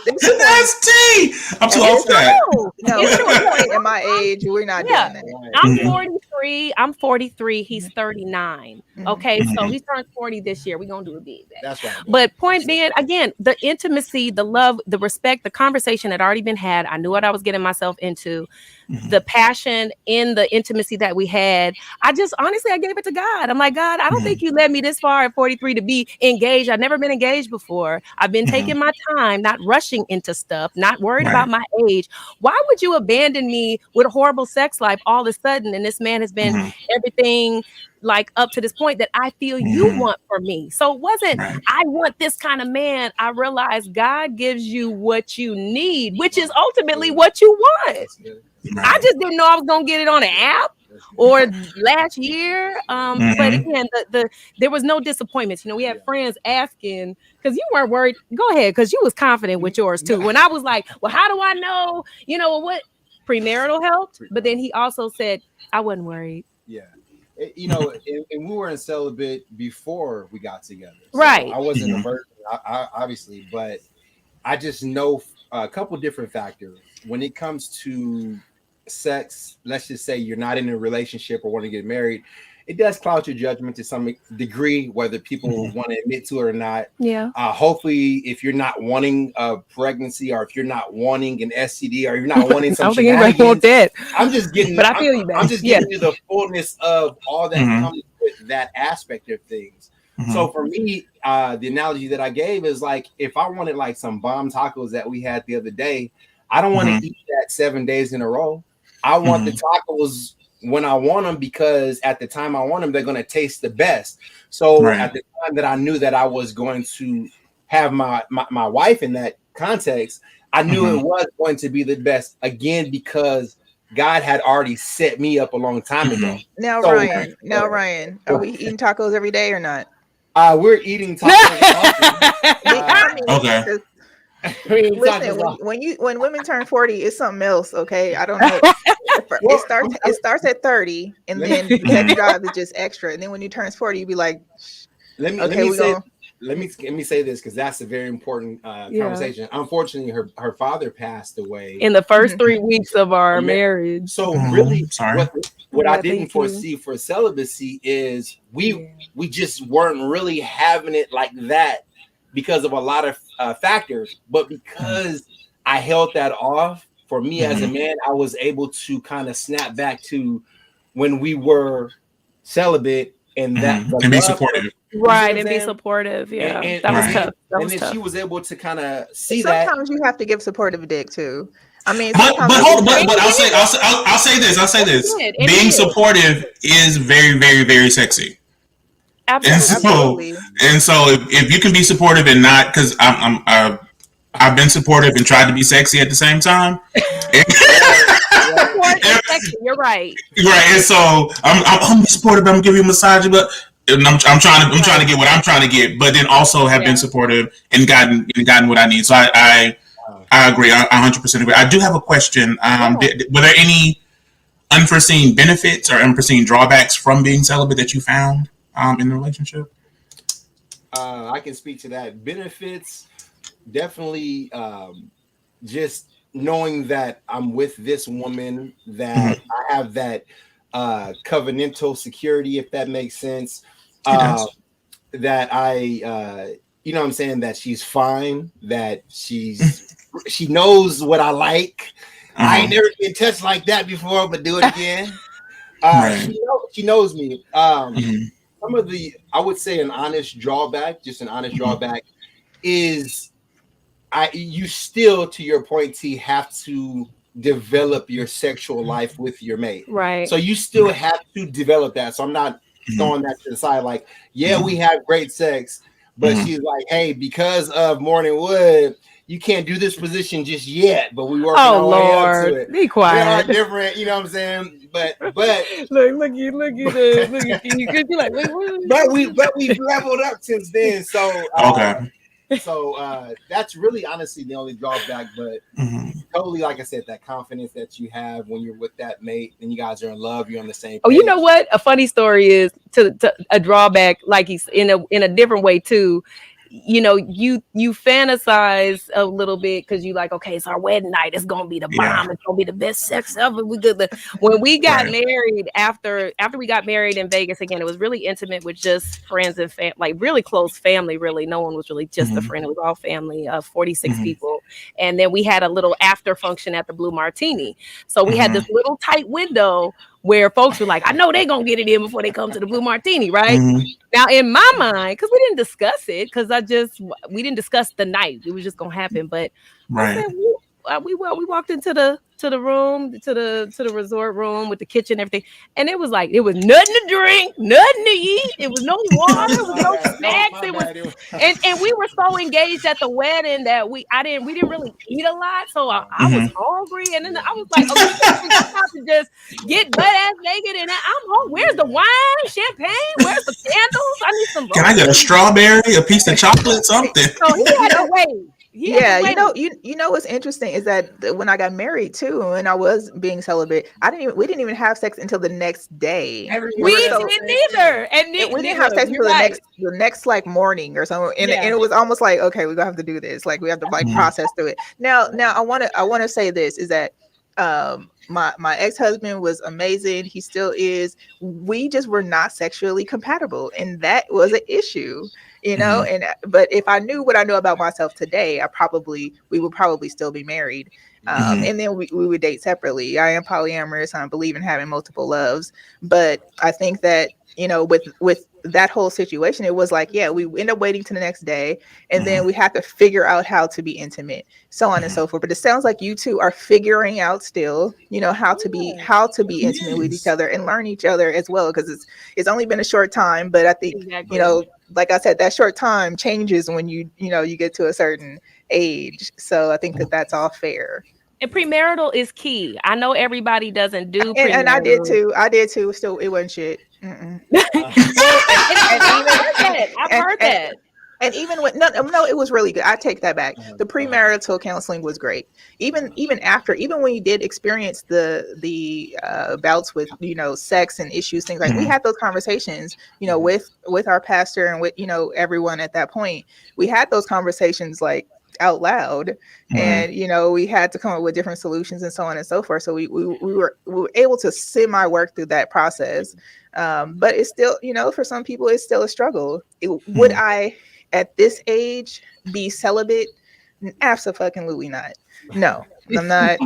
this point, That's tea. I'm too old for that. no, It's at true. this point in my age, we're not doing that. I'm 43. I'm 43. He's 39. Okay, so he turns 40 this year. We're gonna do a big day. That's right. But point being, again, the intimacy, the love, the respect, the conversation had already been had. I knew what I was getting myself into. The passion in the intimacy that we had. I just honestly, I gave it to God. I'm like, God, I don't think you led me this far at 43 to be engaged. I've never been engaged before. I've been taking my time, not rushing into stuff, not worried about my age. Why would you abandon me with a horrible sex life all of a sudden? And this man has been everything like up to this point that I feel you want for me. So it wasn't, I want this kind of man. I realized God gives you what you need, which is ultimately what you want. I just didn't know I was gonna get it on an app or last year. But again, there was no disappointments. You know, we had friends asking because you weren't worried. Go ahead, because you was confident with yours too. When I was like, well, how do I know? You know what? Premarital helped, but then he also said I wasn't worried. Yeah. You know, and we were in celibate before we got together. So right. I wasn't a virgin, obviously, but I just know a couple different factors when it comes to sex. Let's just say you're not in a relationship or want to get married. It does cloud your judgment to some degree, whether people want to admit to it or not. Yeah. Hopefully, if you're not wanting a pregnancy, or if you're not wanting an STD, or you're not wanting some shenanigans, I'm just getting. But I feel you, man. I'm just giving you the fullness of all that comes with that aspect of things. So for me, the analogy that I gave is like if I wanted like some bomb tacos that we had the other day, I don't want to eat that 7 days in a row. I want the tacos when I want them, because at the time I want them, they're going to taste the best. So at the time that I knew that I was going to have my wife in that context, I knew it was going to be the best, again, because God had already set me up a long time ago. Now, Ryan, are we eating tacos every day or not? We're eating tacos. Okay. Listen, when women turn 40, it's something else. Okay, I don't know. It starts at 30, and then the sex drive is just extra. And then when you turn 40, you be like, let me say this, because that's a very important conversation. Unfortunately, her father passed away in the first 3 weeks of our marriage. So really, what I didn't foresee for celibacy is we just weren't really having it like that because of a lot of factors. But because I held that off, for me as a man, I was able to kind of snap back to when we were celibate, and that and be supportive. Right, and be supportive. Yeah, and that was tough. And then she was able to kind of see sometimes you have to give supportive dick too. I mean, but I'll say this. Being supportive is very, very, very sexy. Absolutely. And so if you can be supportive and not, because I've been supportive and tried to be sexy at the same time. You're right. Right, and so I'm supportive. I'm giving you a massage, but I'm trying to get what I'm trying to get, but then also have been supportive and gotten what I need. So I agree. I 100% agree. I do have a question. Were there any unforeseen benefits or unforeseen drawbacks from being celibate that you found in the relationship? I can speak to that. Benefits, definitely, just knowing that I'm with this woman, that I have that covenantal security, if that makes sense. That I, you know what I'm saying, that she's fine, that she knows what I like. I ain't never been touched like that before, but do it again. She knows me. some of the, I would say an honest drawback, just an honest drawback is you still, to your point, T, have to develop your sexual life with your mate. Right. So you still have to develop that. So I'm not throwing that to the side like, yeah, we have great sex, but she's like, hey, because of Morning Wood, you can't do this position just yet, but we working our way up to it. Be quiet. They are different, you know what I'm saying? But look at this. Look at you. You're like, wait, but we've leveled up since then. So Okay. So that's really honestly the only drawback, but totally, like I said, that confidence that you have when you're with that mate and you guys are in love, you're on the same page. Oh, you know what? A funny story is to a drawback, like he's in a different way too. You know, you fantasize a little bit because you like, okay, it's our wedding night. It's gonna be the bomb. It's gonna be the best sex ever. We good. When we got married, after we got married in Vegas again, it was really intimate with just friends and like really close family. Really, no one was really just a friend. It was all family of 46 people. And then we had a little after function at the Blue Martini. So we had this little tight window where folks were like, I know they're gonna get it in before they come to the Blue Martini, right? Now, in my mind, because we didn't discuss it, we didn't discuss the night. It was just gonna happen. But I said, we walked into the room, to the resort room with the kitchen and everything, and it was like it was nothing to drink, nothing to eat. It was no water, it was no snacks. It was, and we were so engaged at the wedding that we didn't really eat a lot, so I was hungry, and then I was like, okay, I'm about to just get butt ass naked, and I'm home. Where's the wine, champagne? Where's the candles? I need some. Can I get a strawberry, a piece of chocolate, something? So he had to wait. Yeah, you know what's interesting is that when I got married too, and I was being celibate, we didn't even have sex until the next day. We didn't either, and we didn't have sex until the next like morning or something, and it was almost like, okay, we're gonna have to do this, like we have to like process through it. Now I want to say this is that my ex-husband was amazing. He still is. We just were not sexually compatible, and that was an issue. You know, but if I knew what I know about myself today, we would probably still be married. And then we would date separately. I am polyamorous. I believe in having multiple loves. But I think that, you know, with that whole situation, it was like, yeah, we end up waiting to the next day, and then we have to figure out how to be intimate, so on and so forth. But it sounds like you two are figuring out still, you know, how to be intimate with each other and learn each other as well, because it's only been a short time. But I think, you know, like I said, that short time changes when you get to a certain age. So I think that that's all fair. And premarital is key. I know everybody doesn't do premarital. And I did too. Still, it wasn't shit. I've heard that. And even when no, it was really good. I take that back. The premarital counseling was great. Even when you did experience the bouts with, you know, sex and issues, things like we had those conversations, you know, with our pastor and with, you know, everyone at that point. We had those conversations like out loud, and you know, we had to come up with different solutions and so on and so forth. So we were able to semi work through that process. But it's still, you know, for some people it's still a struggle. Would I at this age be celibate? Absolutely not. No, I'm not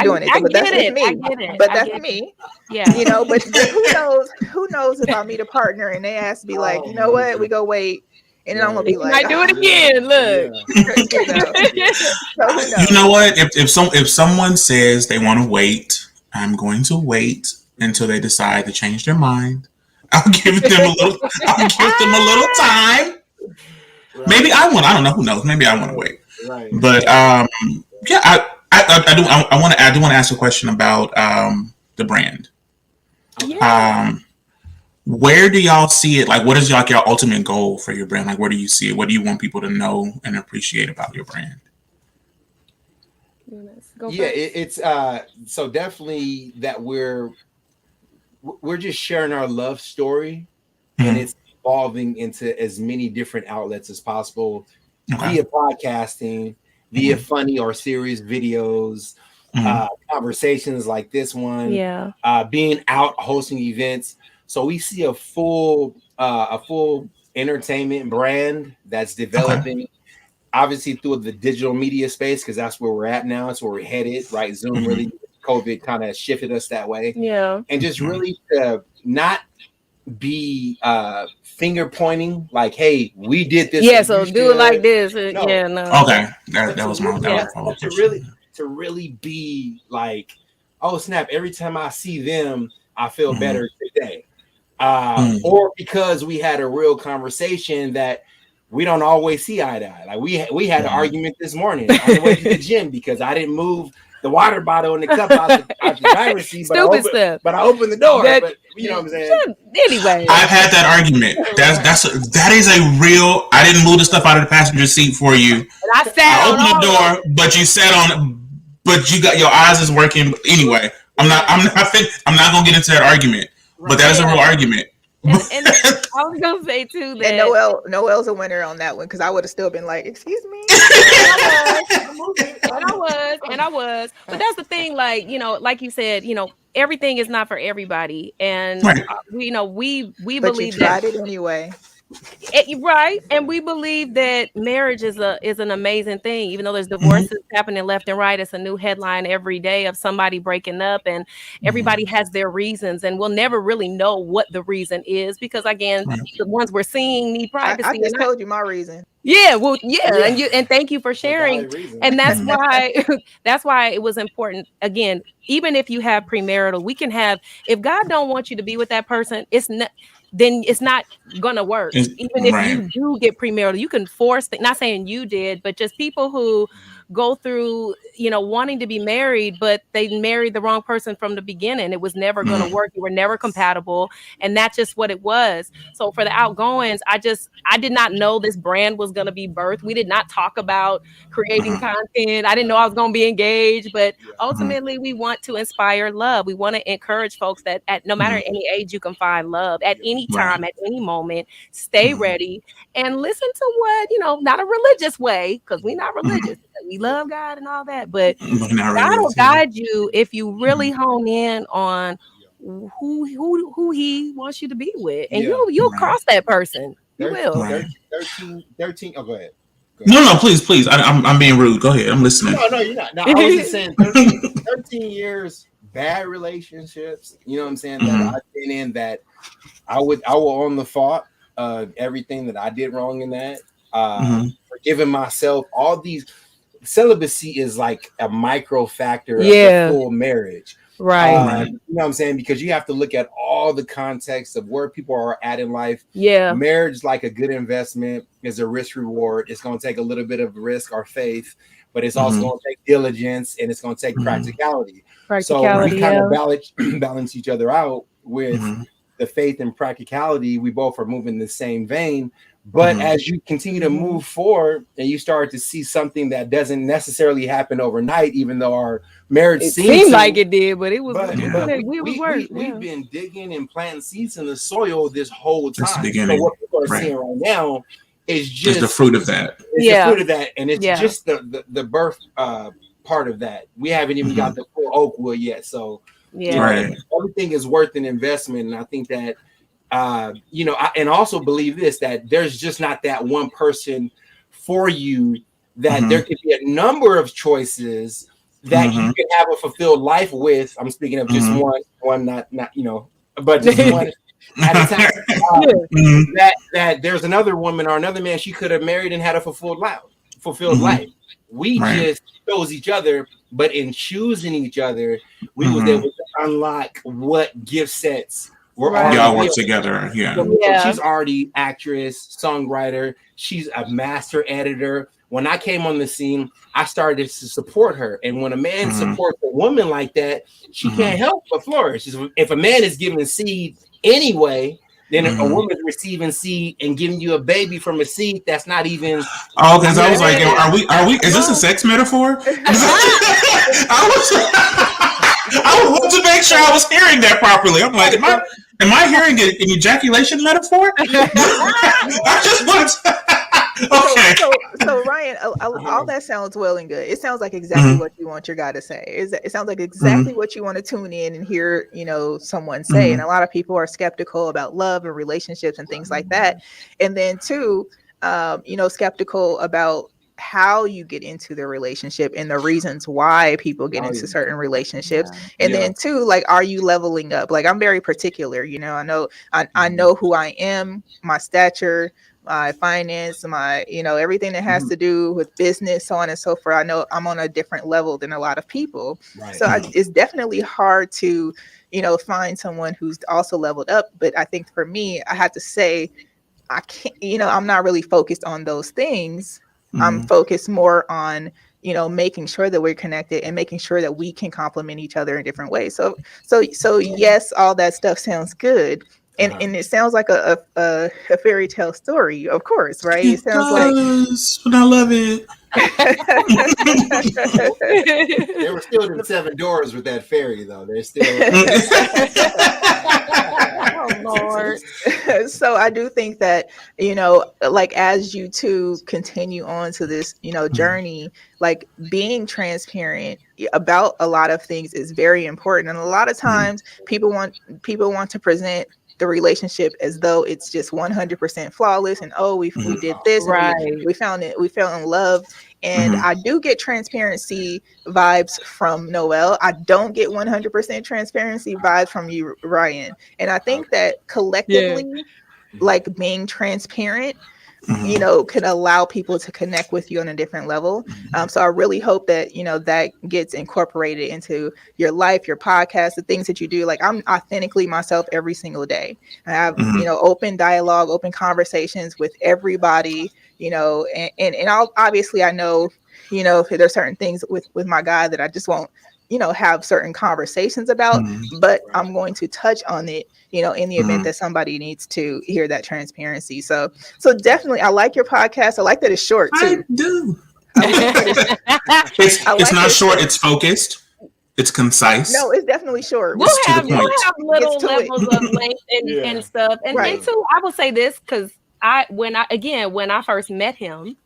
doing it. But that's just me. But that's me. Yeah. You know, but who knows if I meet a partner and they ask to be like, you know what, we go wait. And then I'm gonna be like, I do it again. Look. You know what? If someone says they want to wait, I'm going to wait until they decide to change their mind. I'll give them a little time. Right. Maybe I don't know. Who knows? Maybe I want to wait. Right. But yeah, I want to ask a question about the brand. Yeah. Where do y'all see it? Like, what is like your ultimate goal for your brand? Like, where do you see it? What do you want people to know and appreciate about your brand? It's so definitely that we're just sharing our love story, and it's evolving into as many different outlets as possible, via podcasting, via funny or serious videos, conversations like this one, being out hosting events. So we see a full entertainment brand that's developing, obviously through the digital media space, because that's where we're at now. It's where we're headed, right? Zoom really, COVID kind of shifted us that way. Yeah. And just really to not be finger pointing like, hey, we did this. Yeah, so do it like this. No. Yeah, no. Okay, that was my follow-up question. To really be like, oh snap, every time I see them, I feel better today. Or because we had a real conversation that we don't always see eye to eye. Like we had an argument this morning on the way to the gym because I didn't move the water bottle and the cup out the driver's seat, but I opened the door. But you know what I'm saying? Anyway, I've had that argument. That is a real. I didn't move the stuff out of the passenger seat for you. And I opened the door, but you sat on it. But you got your eyes is working. Anyway, I'm not gonna get into that argument. But that is a real argument. And I was gonna say too that and Noel's a winner on that one because I would have still been like, "Excuse me," and I was. But that's the thing, like like you said, everything is not for everybody, and we but believe you tried that it anyway. Right, and we believe that marriage is an amazing thing. Even though there's divorces happening left and right, it's a new headline every day of somebody breaking up, and everybody has their reasons, and we'll never really know what the reason is because again, the ones we're seeing need privacy. I just told you my reason. Yeah, well, and thank you for sharing. And that's why it was important. Again, even if you have premarital, we can have. If God don't want you to be with that person, then it's not gonna work. Even if you do get premarital, you can force. Not saying you did, but just people who go through, wanting to be married, but they married the wrong person from the beginning. It was never gonna work. You were never compatible, and that's just what it was. So for the Outgoings, I did not know this brand was gonna be birthed. We did not talk about creating content. I didn't know I was gonna be engaged, but ultimately, we want to inspire love. We want to encourage folks that at no matter any age, you can find love at any time, at any moment. Stay ready and listen to what, not a religious way, because we're not religious. We love God and all that, but God will guide you if you really hone in on who He wants you to be with, and you'll cross that person. You will. 13. Oh, go ahead. No, please. I'm being rude. Go ahead. I'm listening. No, you're not. No, I was just saying 13 years, bad relationships. You know what I'm saying? That I've been in that I will own the fault of everything that I did wrong in that. Forgiving myself. All these celibacy is like a micro factor of the full marriage. Right. You know what I'm saying? Because you have to look at all the context of where people are at in life. Yeah. Marriage, like a good investment, is a risk reward. It's going to take a little bit of risk or faith, but it's also going to take diligence and it's going to take practicality. So we kind of balance each other out with the faith and practicality. We both are moving in the same vein. But as you continue to move forward and you start to see something that doesn't necessarily happen overnight, even though our marriage seemed like it did, but it was. We've been digging and planting seeds in the soil this whole time. So what people are seeing right now is just the fruit of that. It's the fruit of that, and it's just the birth part of that. We haven't even got the full oak wood yet, so everything is worth an investment, and I think that. I and also believe this, that there's just not that one person for you, that there could be a number of choices that you can have a fulfilled life with. I'm speaking of just one, not but just one at a time. That there's another woman or another man she could have married and had a fulfilled life. We just chose each other, but in choosing each other, we was able to unlock what gift sets. Y'all work together. She's already actress, songwriter. She's a master editor. When I came on the scene, I started to support her. And when a man supports a woman like that, she can't help but flourish. If a man is giving seed anyway, then a woman's receiving seed and giving you a baby from a seed that's not even. Oh, because I was like, are we? Is this a sex metaphor? I want to make sure I was hearing that properly. I'm like, am I hearing an ejaculation metaphor? I just want to. Okay. So Ryan, all that sounds well and good. It sounds like exactly what you want your guy to say. It sounds like exactly what you want to tune in and hear, someone say. And a lot of people are skeptical about love and relationships and things like that. And then too, skeptical about how you get into the relationship and the reasons why people get Oh, into yeah. certain relationships. Yeah. And Yeah. then two, like, are you leveling up? Like, I'm very particular, I know who I am, my stature, my finance, my, everything that has to do with business, so on and so forth. I know I'm on a different level than a lot of people. Right. So it's definitely hard to, find someone who's also leveled up. But I think for me, I have to say, I can't, I'm not really focused on those things. I'm focused more on, making sure that we're connected and making sure that we can complement each other in different ways. So yes, all that stuff sounds good. And it sounds like a fairy tale story, of course, right? It It sounds like does, but I love it. They were still in 7 doors with that fairy, though. They're still. Oh Lord. So I do think that, like, as you two continue on to this, journey, like, being transparent about a lot of things is very important. And a lot of times people want to present the relationship as though it's just 100% flawless, and oh, we did this, and Right. we fell in love. And I do get transparency vibes from Noel. I don't get 100% transparency vibes from you, Ryan. And I think that Yeah. collectively, like, being transparent, can allow people to connect with you on a different level. So I really hope that, that gets incorporated into your life, your podcast, the things that you do. Like, I'm authentically myself every single day. I have, open dialogue, open conversations with everybody, and obviously I know, there's certain things with my guy that I just won't, have certain conversations about, but I'm going to touch on it, in the event that somebody needs to hear that transparency. So definitely, I like your podcast. I like that it's short I too. do. I like that It's I it's like not that short. short. It's focused. It's concise. No, it's definitely short. We'll It's to the have point. Gets little to it. levels of length and stuff. And Right. too, I will say this because when I first met him,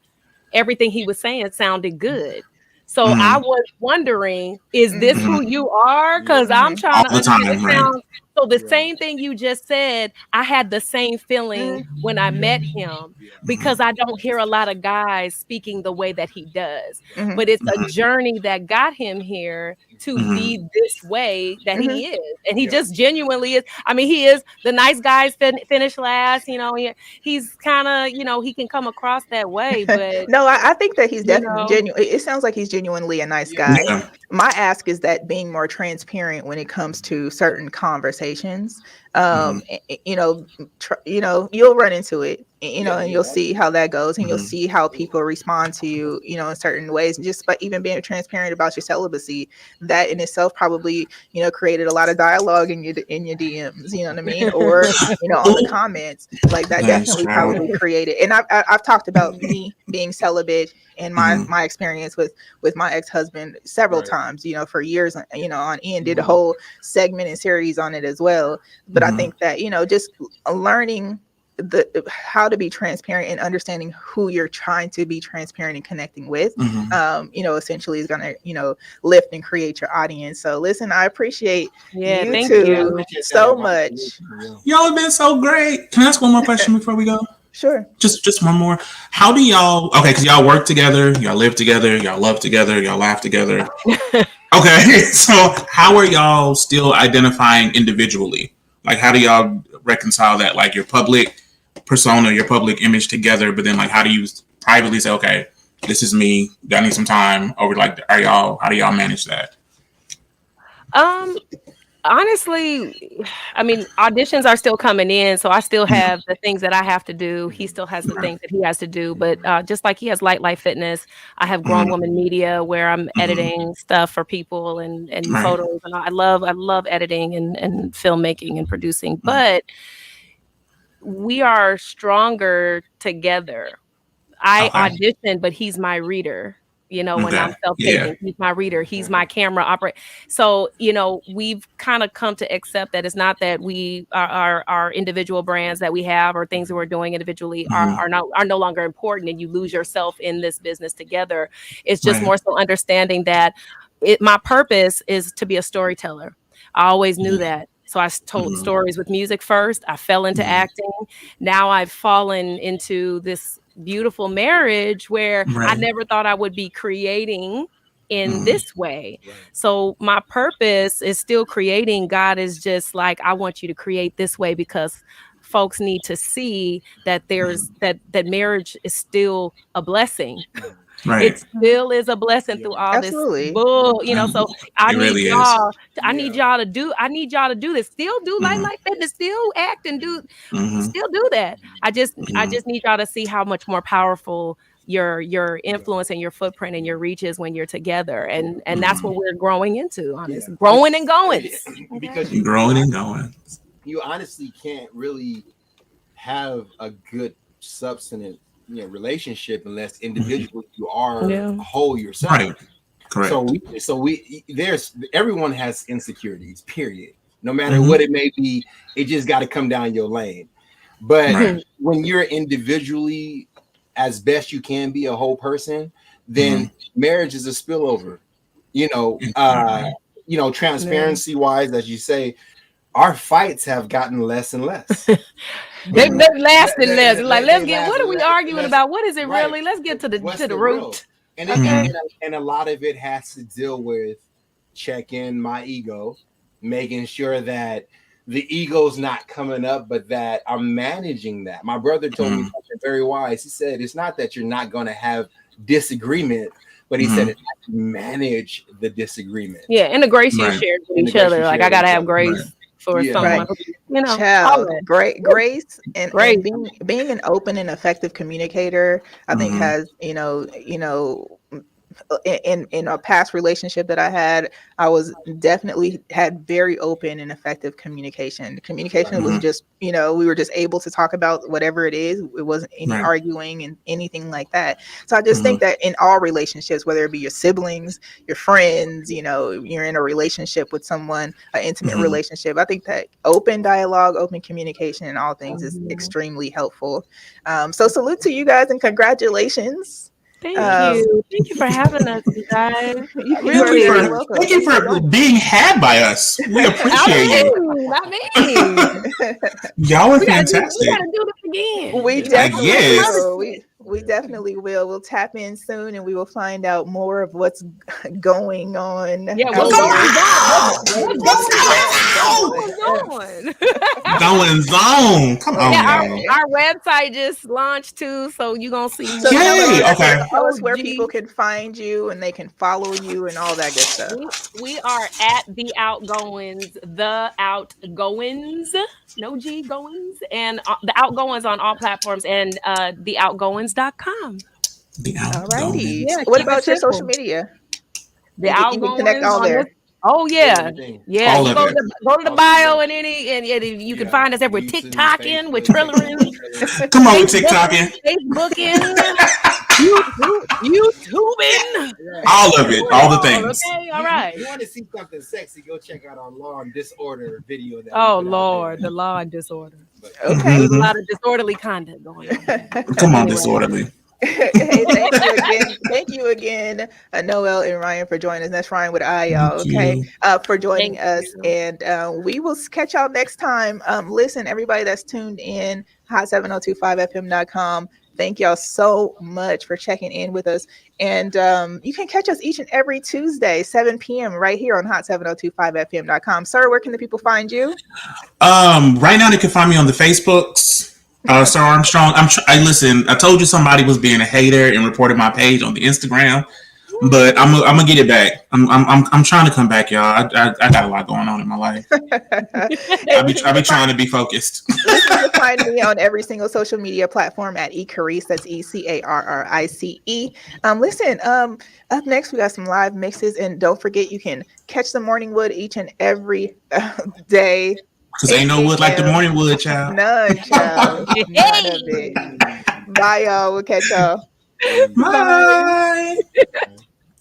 everything he was saying sounded good. So I was wondering, is this who you are? Because I'm trying All to the understand. It time, right? sounds so the same thing you just said. I had the same feeling when I met him because I don't hear a lot of guys speaking the way that he does. But it's a journey that got him here to be this way that he is. And he just genuinely is. I mean, he is the nice guys finish last, he's kind of, he can come across that way, but No, I think that he's you definitely know, genuine. It sounds like he's genuinely a nice guy. Yeah. My ask is that being more transparent when it comes to certain conversations. You'll run into it, and you'll see how that goes, and you'll see how people respond to you, in certain ways. And just by even being transparent about your celibacy, that in itself probably, created a lot of dialogue in your DMs. You know what I mean? Or on the comments, like, that That is definitely true. probably created. And I've talked about me being celibate and my experience with my ex-husband several times, for years, on end, did a whole segment and series on it as well. But I think that, just learning how to be transparent and understanding who you're trying to be transparent and connecting with, essentially is gonna, lift and create your audience. So listen, I appreciate you thank two you. so much. Y'all have been so great. Can I ask one more question before we go? Sure. Just one more. How do y'all? Okay, because y'all work together, y'all live together, y'all love together, y'all laugh together. Okay, so how are y'all still identifying individually? Like, how do y'all reconcile that, like, your public persona, your public image together, but then, like, how do you privately say, okay, this is me, I need some time, or like, how do y'all manage that? Honestly, I mean, auditions are still coming in, so I still have the things that I have to do. He still has the things that he has to do, but just like he has Light Fitness, I have Grown Woman Media where I'm editing stuff for people and Right. photos, and I love editing and filmmaking and producing. But we are stronger together. I Okay. audition, but he's my reader. When I'm Okay. self-taping, Yeah. he's my reader. He's my camera operator. So, we've kind of come to accept that it's not that we are our individual brands that we have or things that we're doing individually are no longer important, and you lose yourself in this business together. It's just Right. more so understanding that my purpose is to be a storyteller. I always knew that. So I told stories with music first. I fell into acting. Now I've fallen into this beautiful marriage where I Right. never thought I would be creating in this way. So my purpose is still creating. God is just like, I want you to create this way because folks need to see that there's that marriage is still a blessing. Right. It still is a blessing through all this Absolutely. bull, you know. So I It need really is. y'all. I need y'all to do this. Still do Light Fitness. Still act and do. Mhm. Still do that. I just need y'all to see how much more powerful your influence and your footprint and your reach is when you're together, and that's what we're growing into. Honest, growing and going. Because Growing and going. you honestly can't really have a good substantive relationship unless individually you are whole yourself. Right. Correct. There's everyone has insecurities, period. No matter what it may be, it just got to come down your lane. But when you're individually as best you can be a whole person, then marriage is a spillover. Transparency wise, as you say, our fights have gotten less and less. They've lasted less. Like, let's get. What are we arguing about? What is it really? Let's get to the root. And and a lot of it has to deal with checking my ego, making sure that the ego's not coming up, but that I'm managing that. My brother told me something very wise. He said, it's not that you're not going to have disagreement, but he said it's how you manage the disagreement. Yeah, and the grace you share with each other. Like, I got to have grace for someone. Child, great grace and being an open and effective communicator, I think has, in a past relationship that I had, I was definitely had very open and effective communication. Communication was just, we were just able to talk about whatever it is. It wasn't any arguing and anything like that. So I just think that in all relationships, whether it be your siblings, your friends, you're in a relationship with someone, an intimate relationship, I think that open dialogue, open communication in all things is extremely helpful. So salute to you guys and congratulations. Thank you. Thank you for having us, you guys. Thank you for being had by us. We appreciate you. Not me. Y'all are fantastic. We gotta do this again. We definitely will. We definitely will. We'll tap in soon and we will find out more of what's going on. Yeah, what's going on? Going zone. Come on. Yeah, our website just launched too, so you're gonna see. So tell us where people can find you and they can follow you and all that good stuff. We are at the Outgoins, no G Goins, and the Outgoins on all platforms, and theoutgoins.com. Alrighty. Yeah, what about your social media? The you Outgoins. Can connect all there. Oh yeah, yeah. You go to the bio and you can find us everywhere. TikToking, we're trillering. Come on, TikToking, Facebooking, YouTubing, all of it, all the things. Okay, all right. If you want to see something sexy, go check out our Law and Disorder video. Oh Lord, the Law and Disorder. Okay, there's a lot of disorderly content going on. Come on, disorderly. Hey, thank you again, Noel and Ryan, for joining us. That's Ryan with I, y'all. Okay, for joining us, and we will catch y'all next time. Listen, everybody that's tuned in, hot7025fm.com. Thank y'all so much for checking in with us, and you can catch us each and every Tuesday, 7 p.m. right here on hot7025fm.com. Sir, where can the people find you? Right now, they can find me on the Facebooks. Sir Armstrong, listen. I told you somebody was being a hater and reported my page on the Instagram, but I'm gonna get it back. I'm trying to come back, y'all. I got a lot going on in my life. I be trying to be focused. You can find me on every single social media platform at eCarrice. That's ECARRICE. Listen, up next we got some live mixes, and don't forget you can catch the Morning Wood each and every day. Because ain't no wood like the morning wood, child. None, child. None of it. Bye, y'all. We'll catch y'all. Bye.